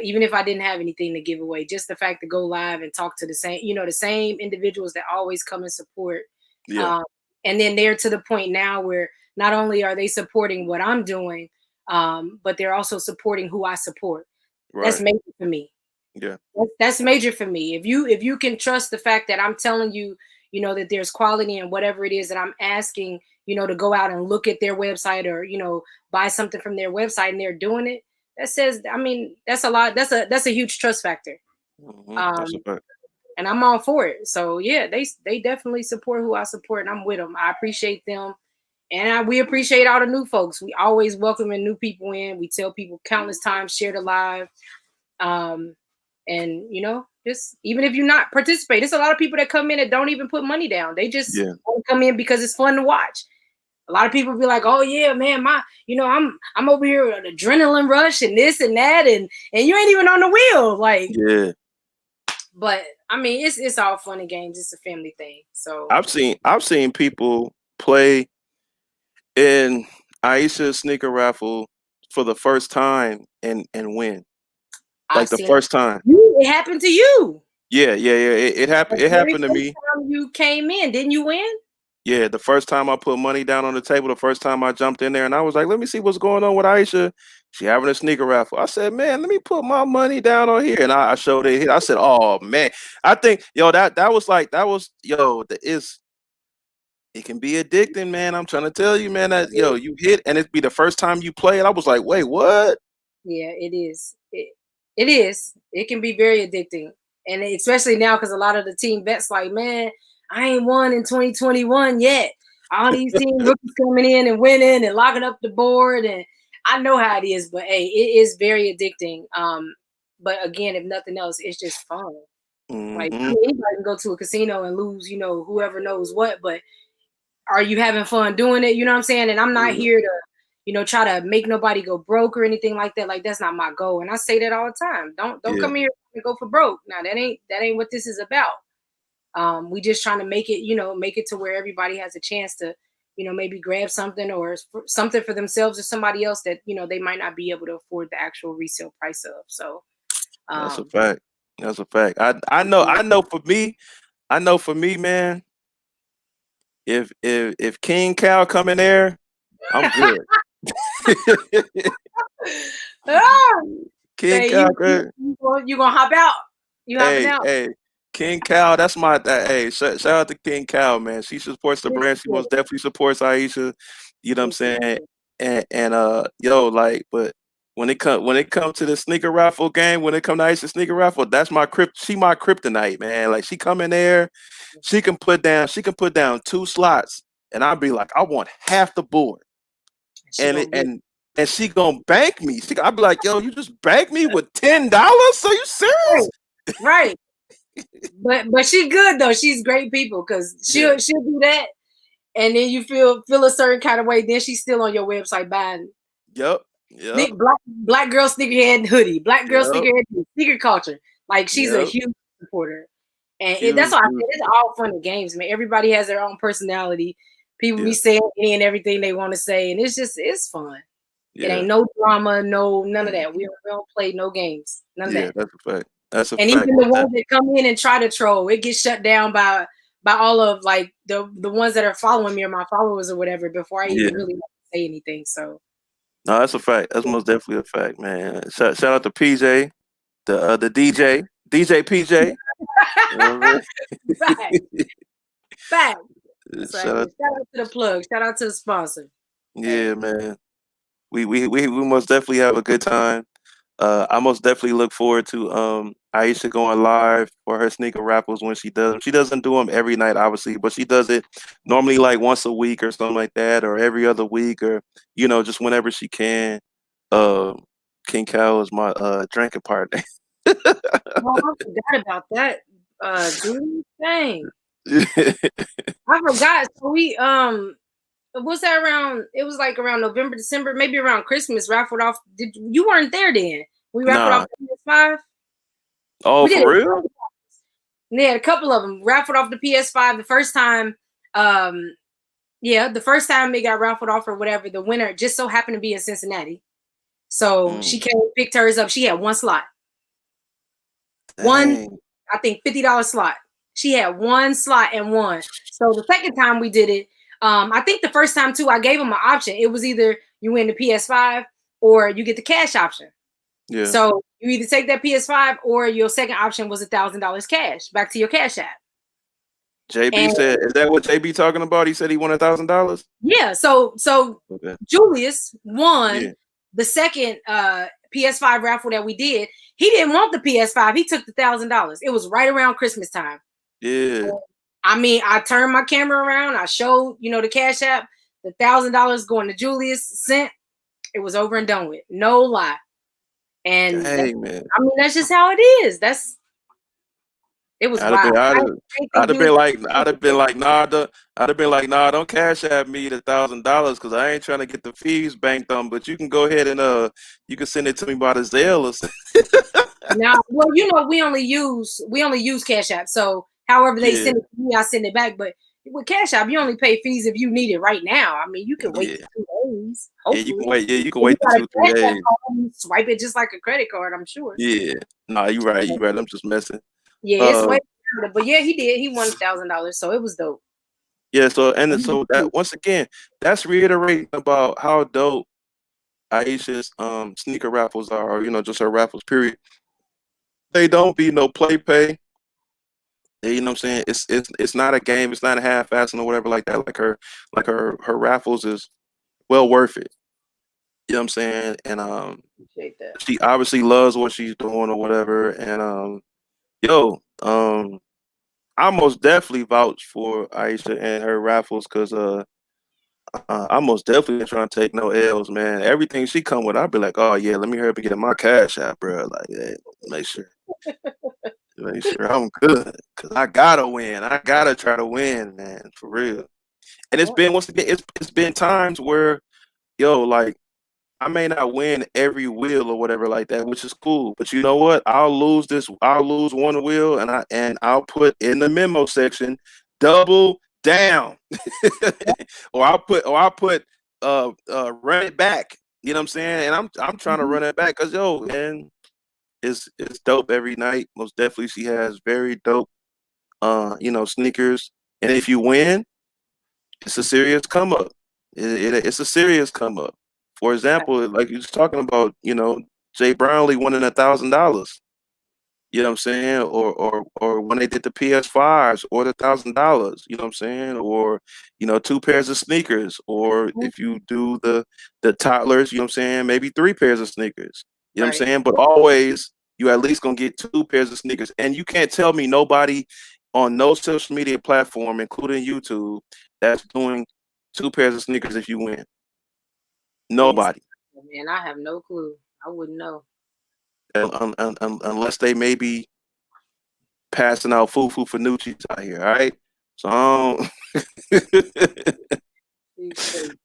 even if I didn't have anything to give away, just the fact to go live and talk to the same individuals that always come and support. yeah, Um, and then they're to the point now where not only are they supporting what I'm doing, but they're also supporting who I support. That's right. major for me. Yeah, That's major for me. If you can trust the fact that I'm telling you, that there's quality in whatever it is that I'm asking, to go out and look at their website or buy something from their website and they're doing it. That says, I mean, that's a lot. That's a huge trust factor. that's a Um, fact. and I'm all for it. So yeah, they definitely support who I support, and I'm with them. I appreciate them, and we appreciate all the new folks. We always welcoming new people in. We tell people countless times, share the live. Um, and just even if you're not participate, there's a lot of people that come in and don't even put money down. They just Yeah, want to come in because it's fun to watch. A lot of people be like, "Oh yeah, man, I'm over here with an adrenaline rush and this and that, and you ain't even on the wheel." Like, yeah. but I mean, it's all fun and games. It's a family thing. So I've seen people play in Aisha's sneaker raffle for the first time and win. I've Like the seen first time. it happen to you. Yeah, yeah, yeah. It happened. The It very happened to first me. time you came in, didn't you win? Yeah, the first time I put money down on the table, the first time I jumped in there, and I was like, "Let me see what's going on with Aisha." She having a sneaker raffle. I said, "Man, let me put my money down on here," and I showed it. I said, "Oh man, I think that was like that was it can be addicting, man. I'm trying to tell you, man. That you hit and it be the first time you play it. I was like, wait, what? Yeah, it is. It is. It can be very addicting, and especially now because a lot of the team vets like, man, I ain't won in 2021 yet. All these team rookies coming in and winning and locking up the board, and I know how it is. But hey, it is very addicting. But again, if nothing else, it's just fun. Like, I Hmm. mean, anybody can go to a casino and lose, whoever knows what, but are you having fun doing it? You know what I'm saying? And I'm not Yeah, here to, try to make nobody go broke or anything like that. Like, that's not my goal. And I say that all the time. Don't yeah, come here and go for broke. Now that ain't what this is about. We just trying to make it, make it to where everybody has a chance to, maybe grab something or something for themselves or somebody else that, they might not be able to afford the actual resale price of. So, that's a um, fact. That's a fact. absolutely. I know for me, man. If King Cal come in there, I'm good. Ah! King Say Cal, you you good. you gonna hop out? You hopping Hey, out? hey, King Cal, that's my hey. Shout out to King Cal, man. She supports the brand. She Appreciate most definitely supports Aisha. You know what I'm appreciate saying? it. And like, but when it comes to the sneaker raffle game, when it come to Aisha sneaker raffle, that's my she my kryptonite, man. Like she come in there, she can put down two slots, and I'll be like, I want half the board, She and it, gonna get and she gonna bank me. I'll be like, yo, you just bank me with $10? Are you serious? right, right. But she good though. She's great people because Yeah. she'll do that, and then you feel a certain kind of way. Then she's still on your website buying Yep. Yep. black girl sneakerhead hoodie, black girl Yep. sneakerhead sneaker culture. Like she's a Yep. huge supporter, and that's Huge, why I huge. said it's all fun and games, man. Everybody has their own personality. People be Yeah. saying any and everything they want to say, and it's fun. It Yeah. ain't no drama, no none of that. Mhm. We don't play no games, none of that. Yeah, that's a fact. That's a And fact. even the ones that come in and try to troll, it gets shut down by all of like the ones that are following me or my followers or whatever before I even Yeah. really say anything. So No, that's a fact. That's most definitely a fact, man. Shout out to PJ, the DJ PJ. You know what fact, I mean? fact. That's right. Shout out, Shout out to the plug. Shout out to the sponsor. Hey. yeah, man. We must definitely have a good time. I most definitely look forward to Aisha going live for her sneaker raffles when she does them. She doesn't do them every night, obviously, but she does it normally like once a week or something like that, or every other week, or just whenever she can. Uh, King Cal is my drinking partner. Oh, I forgot about that. Julie, dang, I forgot. So we what's that around? It was like around November, December, maybe around Christmas. Raffled off. Did you weren't there then? We raffled off Nah. the PS5. Oh, We did for it. real? Yeah, a couple of them raffled off the PS5. The first time, um, yeah, the first time it got raffled off or whatever, the winner just so happened to be in Cincinnati. So Mm, she came, picked hers up. She had one slot, one, dang. I think $50 slot. She had one slot and won. So the second time we did it, I think the first time too, I gave them an option. It was either you win the PS5 or you get the cash option. Yeah. So you either take that PS5 or your second option was $1,000 cash back to your cash app. JB And said, is that what JB talking about? He said he won $1,000. yeah, so Okay. Julius Yeah. won the second PS5 raffle that we did. He didn't want the PS5. He took the $1,000. It was right around Christmas time. Yeah. I mean, I turned my camera around. I showed, the cash app, the $1,000 going to Julius sent. It was over and done with. No lie. And Dang, man. I mean, that's just how it is. It was I'd have wild. been, I'd I have, didn't think I'd have Julius. been like, I'd have been like, nah, I'd have been like, nah, don't cash at me $1,000 because I ain't trying to get the fees banked on. But you can go ahead and you can send it to me by the Zelle or something. Now, well, we only use Cash App. So however they Yeah, send it to me, I send it back. But with Cash App, you only pay fees if you need it right now. I mean, you can wait yeah, 2 days, yeah. You can hopefully. wait. Yeah, you can If you wait the got a two, three Cash App days. card, you swipe it just like a credit card, I'm sure. Yeah. Nah, you right. You right. I'm just messing. Yeah, it's Uh, way better. But yeah, he did. He won $1,000, so it was dope. yeah. So that once again, that's reiterating about how dope Aisha's sneaker raffles are, or just her raffles. Period. They don't be no play pay. You know what I'm saying? It's not a game. It's not a half assing or whatever like that. Like her raffles is well worth it. You know what I'm saying? And Appreciate that. she obviously loves what she's doing or whatever. And yo, I most definitely vouch for Aisha and her raffles because I most definitely ain't trying to take no L's, man. Everything she come with, I'll be like, oh yeah, let me hurry up and get my cash out, bro. Like, hey, make sure. Make sure I'm good, cause I gotta win. I gotta try to win, man, for real. And it's Yep. been once again, it's been times where like I may not win every wheel or whatever like that, which is cool. But you know what? I'll lose one wheel, and I'll put in the memo section, double down, or I'll put run it back. You know what I'm saying? And I'm trying to Mhm. run it back, cause man, it's dope every night. Most definitely, she has very dope sneakers. And if you win, it's a serious come up. It's a serious come up. For example, like you was talking about, Jay Brownlee winning $1,000. You know what I'm saying? Or when they did the PS5s or the $1,000, you know what I'm saying? Or, two pairs of sneakers. Or if you do the toddlers, you know what I'm saying, maybe three pairs of sneakers. You know what Right. I'm saying? But always you at least gonna get two pairs of sneakers. And you can't tell me nobody on no social media platform, including YouTube, that's doing two pairs of sneakers if you win. It's, Nobody. man, I have no clue. I wouldn't know. Unless they maybe passing out foo for Nucci's out here, all right? So It's crazy.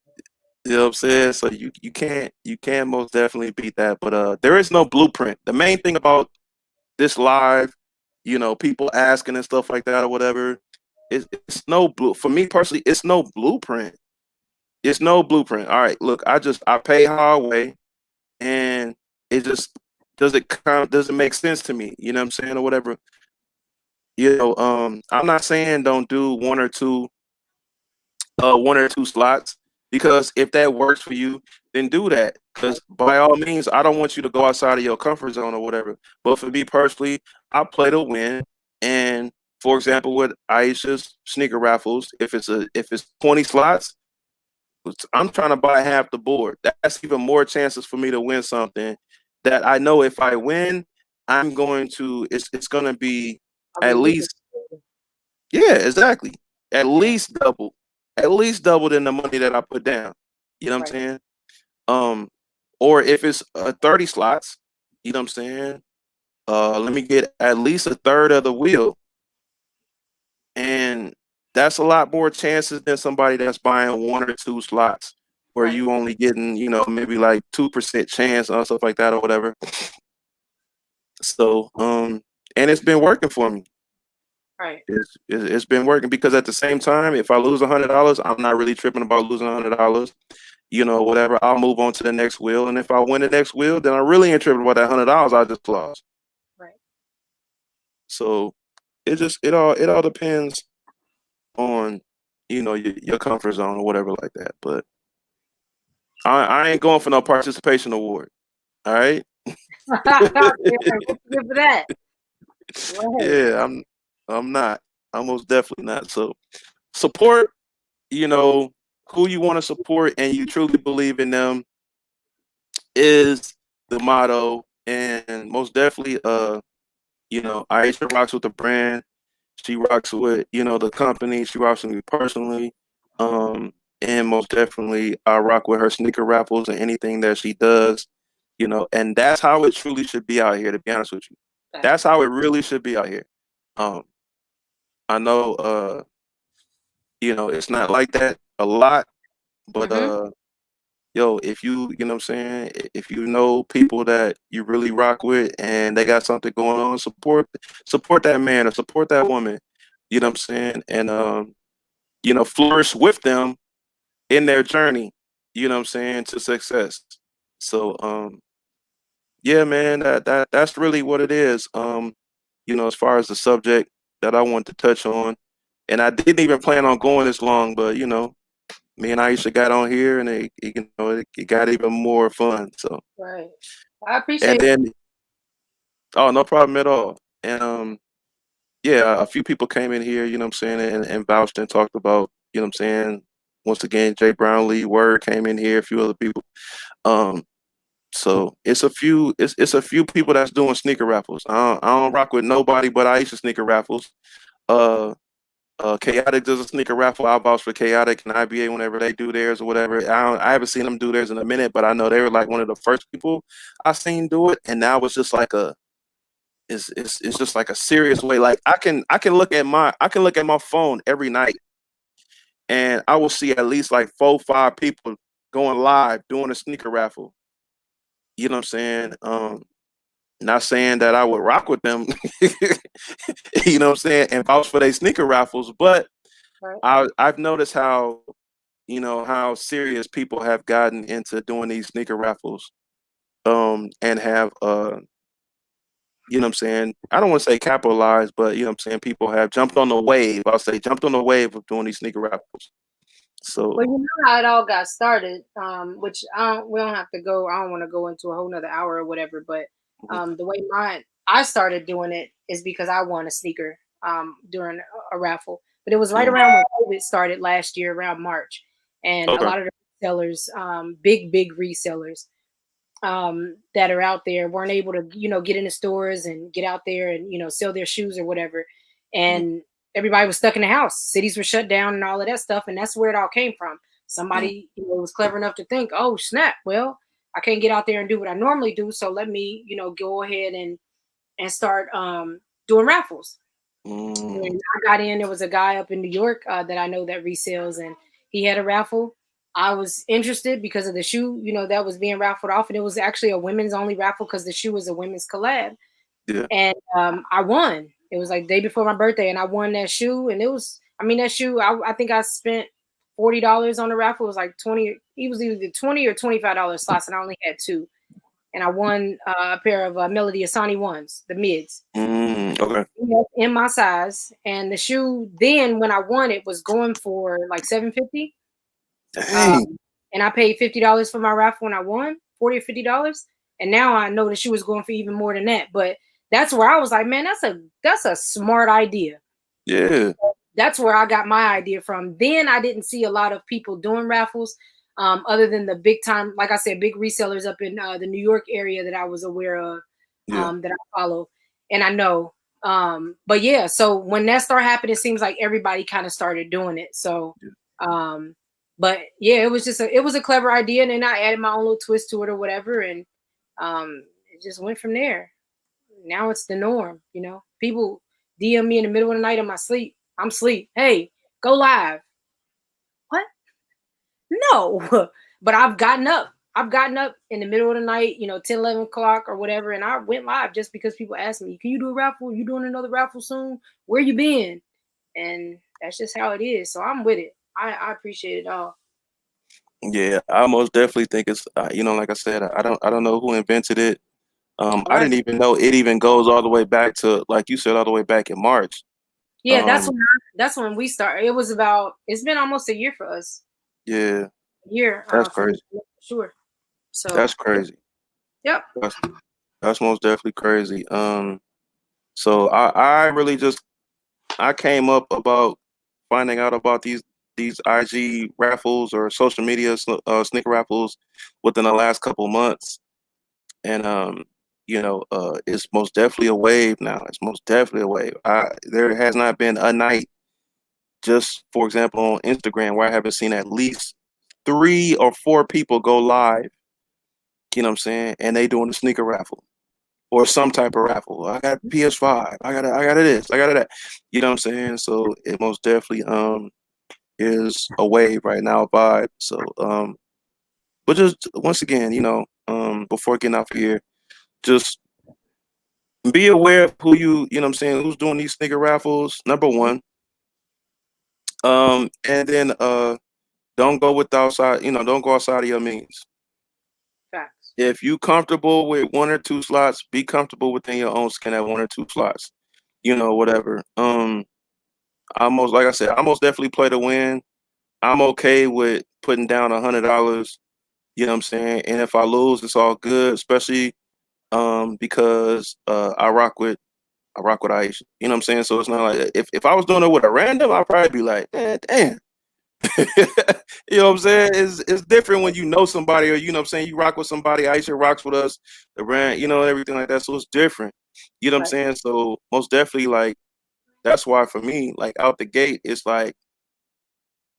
you know what I'm saying? So you can most definitely beat that. But there is no blueprint. The main thing about this live, people asking and stuff like that or whatever, it's no blue for me personally, it's no blueprint. It's no blueprint. All right, look, I pay how I weigh and it just doesn't make sense to me, you know what I'm saying, or whatever. I'm not saying don't do one or two slots, because if that works for you, then do that. Because by all means, I don't want you to go outside of your comfort zone or whatever. But for me personally, I play to win, and For example, with Aisha's sneaker raffles, if it's 20 slots, I'm trying to buy half the board. That's even more chances for me to win something that I know if I win, I'm going to it's gonna be I at believe it. least, yeah, exactly. At Yeah. least double. At least double than the money that I put down. You know what I'm Right. saying? Um, or if it's 30 slots, you know what I'm saying? Let me get at least a third of the wheel. And that's a lot more chances than somebody that's buying one or two slots where Right. you only getting, maybe like 2% chance or stuff like that or whatever. So, and it's been working for me. Right. It's been working because at the same time, if I lose $100, I'm not really tripping about losing $100. Whatever. I'll move on to the next wheel, and if I win the next wheel, then I really ain't tripping about that $100 I just lost. Right. So it all depends on your comfort zone or whatever like that. But I ain't going for no participation award. All right. Yeah, what's good for that? Right. Yeah, I'm not. I'm most definitely not. So support, you know, who you want to support and you truly believe in them is the motto. And most definitely, Aisha rocks with the brand. She rocks with, the company. She rocks with me personally. And most definitely I rock with her sneaker raffles and anything that she does, and that's how it truly should be out here, to be honest with you. That's Facts. how it really should be out here. Um, I know it's not like that a lot, but Mm-hmm. yo, if you know what I'm saying, if you know people that you really rock with and they got something going on, support that man or support that woman. You know what I'm saying? And flourish with them in their journey, you know what I'm saying, to success. So yeah, man, that's really what it is. As far as the subject that I want to touch on. And I didn't even plan on going this long, but me and Aisha got on here and it got even more fun. So Right. I and appreciate. then oh, no problem at all. And yeah, a few people came in here, you know what I'm saying, and vouched and talked about, you know what I'm saying. Once again, Jay Brownlee, Word came in here, a few other people. Um, so it's a few people that's doing sneaker raffles. I don't rock with nobody but Aisha sneaker raffles. Uh, Chaotic does a sneaker raffle. I'll vouch for Chaotic and IBA whenever they do theirs or whatever. I haven't seen them do theirs in a minute, but I know they were like one of the first people I seen do it, and now it's just like it's just like a serious way. Like I can look at my phone every night, and I will see at least like 4, 5 people going live doing a sneaker raffle. You know what I'm saying? Not saying that I would rock with them, you know what I'm saying, and vouch for their sneaker raffles, but Right. I've noticed how serious people have gotten into doing these sneaker raffles, and have what I'm saying, I don't want to say capitalized, but what I'm saying, people have jumped on the wave. I'll say jumped on the wave of doing these sneaker raffles. So Well, you know how it all got started, which we don't have to go. I don't want to go into a whole nother hour or whatever. But mhm, the way I started doing it is because I won a sneaker during a raffle. But it was right mhm, around when COVID started last year, around March, and a okay, lot of the resellers, big resellers, that are out there weren't able to get in the stores and get out there and sell their shoes or whatever, mhm, and everybody was stuck in the house, cities were shut down and all of that stuff, and that's where it all came from. mhm, Somebody was clever enough to think, oh snap, well, I can't get out there and do what I normally do, so let me go ahead and start doing raffles. mhm, When I got in, there was a guy up in New York that I know that resells, and he had a raffle. I was interested because of the shoe, that was being raffled off, and it was actually a women's only raffle because the shoe was a women's collab, yeah, and I won. It was like day before my birthday, and I won that shoe, and it was, I mean, that shoe, I think I spent $40 on the raffle. It was like 20. It was either 20 or $25 slots, and I only had two, and I won a pair of Melody Asani ones, the mids, okay, in my size. And the shoe then when I won it was going for like 750. dang, Um, and I paid $50 for my raffle when I won, 40 or $50. And now I know the shoe was going for even more than that. But that's where I was like, man, that's a smart idea. Yeah. That's where I got my idea from. Then I didn't see a lot of people doing raffles, other than the big time, like I said, big resellers up in the New York area that I was aware of, Yeah. that I follow and I know. But yeah, so when that started happening, it seems like everybody kind of started doing it. So, Yeah. um, but yeah, it was a clever idea, and then I added my own little twist to it or whatever, and it just went from there. Now it's the norm, People DM me in the middle of the night in my sleep. I'm asleep. Hey, go live. What? No. But I've gotten up. I've gotten up in the middle of the night, 10, 11 o'clock or whatever, and I went live just because people asked me, can you do a raffle? You doing another raffle soon? Where you been? And that's just how it is. So I'm with it. I appreciate it all. Yeah, I most definitely think it's like I said, I don't know who invented it. I Right. didn't even know it even goes all the way back to, like you said, all the way back in March. Yeah, Um, that's when we started. It's been almost a year for us. yeah, A year, that's for me, crazy. for sure. So That's crazy. yep. That's that's most definitely crazy. So I really just I came up about finding out about these IG raffles or social media sneaker raffles within the last couple months, and it's most definitely a wave now. It's most definitely a wave. There has not been a night, just for example, on Instagram where I haven't seen at least 3 or 4 people go live. You know what I'm saying? And they doing a sneaker raffle or some type of raffle. I got PS5. I got this. I got that. You know what I'm saying? So it most definitely is a wave right now, a vibe. So but just once again, before getting off of here, just be aware of who you know what I'm saying, who's doing these sneaker raffles, number one. And then don't go with outside, don't go outside of your means. Facts. If you comfortable with 1 or 2 slots, be comfortable within your own skin at 1 or 2 slots. Whatever. Like I said, I most definitely play to win. I'm okay with putting down $100. You know what I'm saying? And if I lose, it's all good, especially because I rock with Aisha. You know what I'm saying? So it's not like if I was doing it with a random, I'd probably be like, damn. You know what I'm saying? It's different when you know somebody, or you know what I'm saying, you rock with somebody. Aisha rocks with us, the brand, everything like that. So it's different. You know what I'm Right. saying? So most definitely, like, that's why for me, like, out the gate, it's like,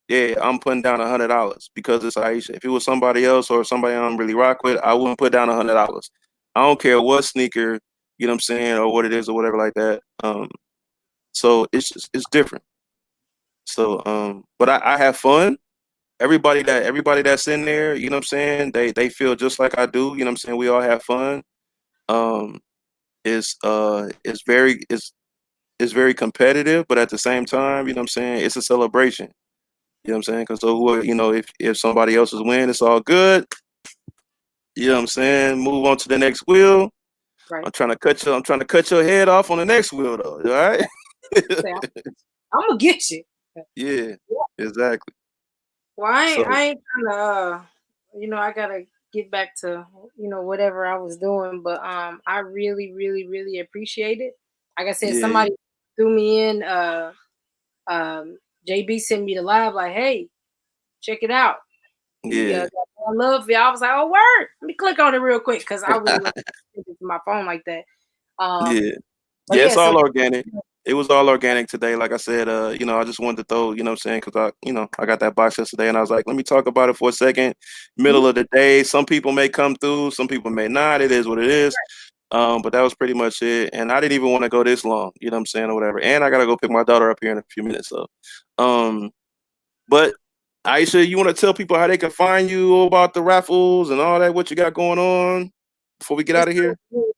yeah, I'm putting down $100 because it's Aisha. If it was somebody else or somebody I don't really rock with, I wouldn't put down $100. I don't care what sneaker, you know what I'm saying, or what it is or whatever like that. So it's different. So but I have fun. Everybody that's in there, you know what I'm saying, they feel just like I do, you know what I'm saying? We all have fun. Um it's very competitive, but at the same time, you know what I'm saying, it's a celebration. You know what I'm saying? Because so if somebody else's win, it's all good. You know what I'm saying? Move on to the next wheel. Right. I'm trying to cut your head off on the next wheel though. All right? Say, I'm gonna get you. Yeah, exactly. Well, So I ain't trying to, I gotta get back to, whatever I was doing, but I really, really, really appreciate it. Like I said, yeah, somebody threw me in. JB sent me the live, like, hey, check it out. He yeah, got more love for you. I was like, oh, word. Let me click on it real quick because I really wasn't to my phone like that. Um, yeah. but Yeah, yeah, it's so all organic. It was all organic today. Like I said, I just wanted to throw, you know what I'm saying, because I got that box yesterday and I was like, let me talk about it for a second. mhm, Middle of the day. Some people may come through, some people may not. It is what it is. But that was pretty much it. And I didn't even want to go this long, you know what I'm saying, or whatever. And I gotta go pick my daughter up here in a few minutes. So um, but Aisha, you want to tell people how they can find you about the raffles and all that, what you got going on before we get it's out of here?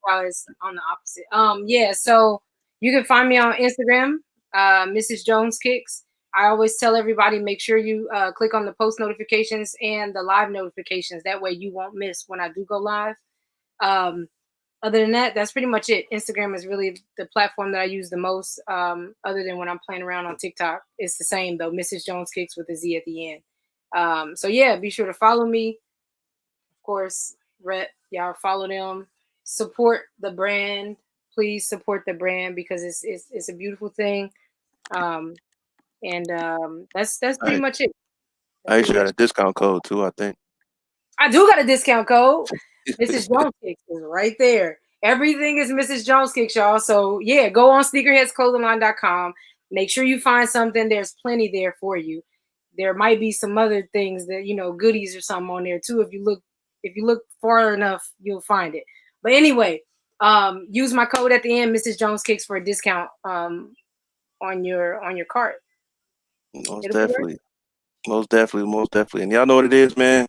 how it's on the opposite. Yeah, so you can find me on Instagram, Mrs. Jones Kicks. I always tell everybody make sure you click on the post notifications and the live notifications. That way you won't miss when I do go live. Um, Other than that, that's pretty much it. Instagram is really the platform that I use the most. Other than when I'm playing around on TikTok, it's the same though. Mrs. Jones Kicks with a Z at the end. So yeah, be sure to follow me. Of course, rep y'all follow them. Support the brand. Please support the brand because it's a beautiful thing. Um, and that's pretty I much it. That's Aisha pretty got much. a discount code too, I think. I do got a discount code. Mrs. Jones Kicks is right there. Everything is Mrs. Jones Kicks, y'all. So yeah, go on sneakerheadsclothingline.com. Make sure you find something. There's plenty there for you. There might be some other things that goodies or something on there too. If you look far enough, you'll find it. But anyway, use my code at the end, Mrs. Jones Kicks, for a discount on your cart. Most It'll be worth definitely. Most definitely, most definitely. And y'all know what it is, man.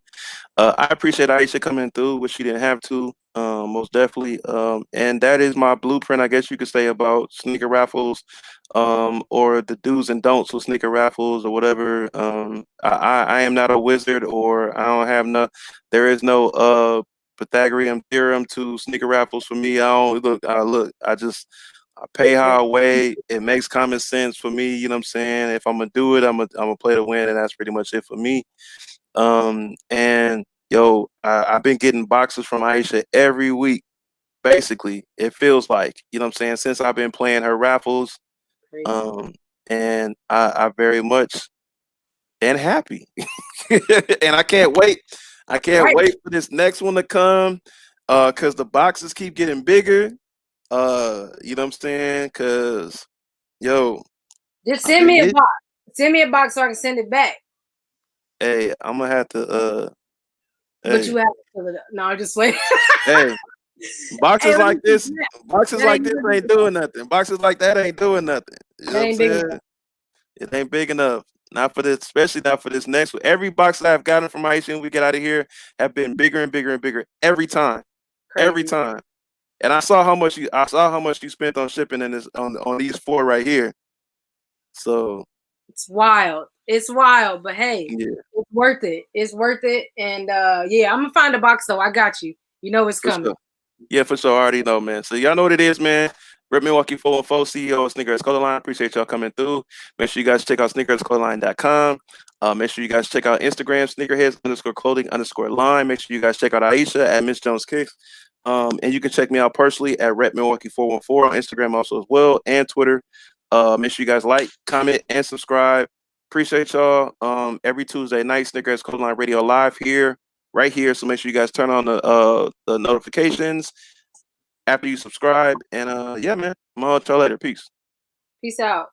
I appreciate Aisha coming through, which she didn't have to. Most definitely. And that is my blueprint, I guess you could say, about sneaker raffles, or the do's and don'ts with sneaker raffles or whatever. I am not a wizard, or I don't have no. There is no Pythagorean theorem to sneaker raffles for me. I don't look. I pay it. how I weigh. It makes common sense for me. You know what I'm saying? If I'm gonna do it, I'm gonna play to win, and that's pretty much it for me. And yo, I've been getting boxes from Aisha every week. Basically, it feels like, you know what I'm saying, since I've been playing her raffles. Crazy. Um, and I very much and happy, and I can't wait. I can't Right. wait for this next one to come. Cause the boxes keep getting bigger. You know what I'm saying? Cause yo, Just I've send been me a getting. box. Send me a box so I can send it back. Hey, I'm gonna have to. But you Hey, have to fill it up. No, I'm just like, hey. hey, Boxes let me like see this, that. boxes That like ain't this good ain't enough. doing nothing. Boxes like that ain't doing nothing. You know That what I'm ain't big saying? enough. It ain't big enough. Not for this, especially not for this next one. Every box that I've gotten from Haitian we get out of here have been bigger and bigger and bigger every time. Every Crazy. time. And I saw how much you spent on shipping in this on these four right here. So It's wild. It's wild, but hey, yeah, it's worth it. It's worth it. And yeah, I'm gonna find a box though. I got you. You know it's for coming. sure. Yeah, for sure. I already know, man. So y'all know what it is, man. Rip Milwaukee 414 CEO of Sneakers Color Line. Appreciate y'all coming through. Make sure you guys check out sneakerscolorline.com. Make sure you guys check out Instagram, sneakerheads underscore clothing underscore line. Make sure you guys check out Aisha at Miss Jones Kicks. And you can check me out personally at Rep Milwaukee 414 on Instagram also as well, and Twitter. Make sure you guys like, comment, and subscribe. Appreciate y'all. Every Tuesday night, Sneakerheads Color Line Radio live here, right here. So make sure you guys turn on the notifications after you subscribe. And yeah, man, I'm gonna tell you later. Peace. Peace out.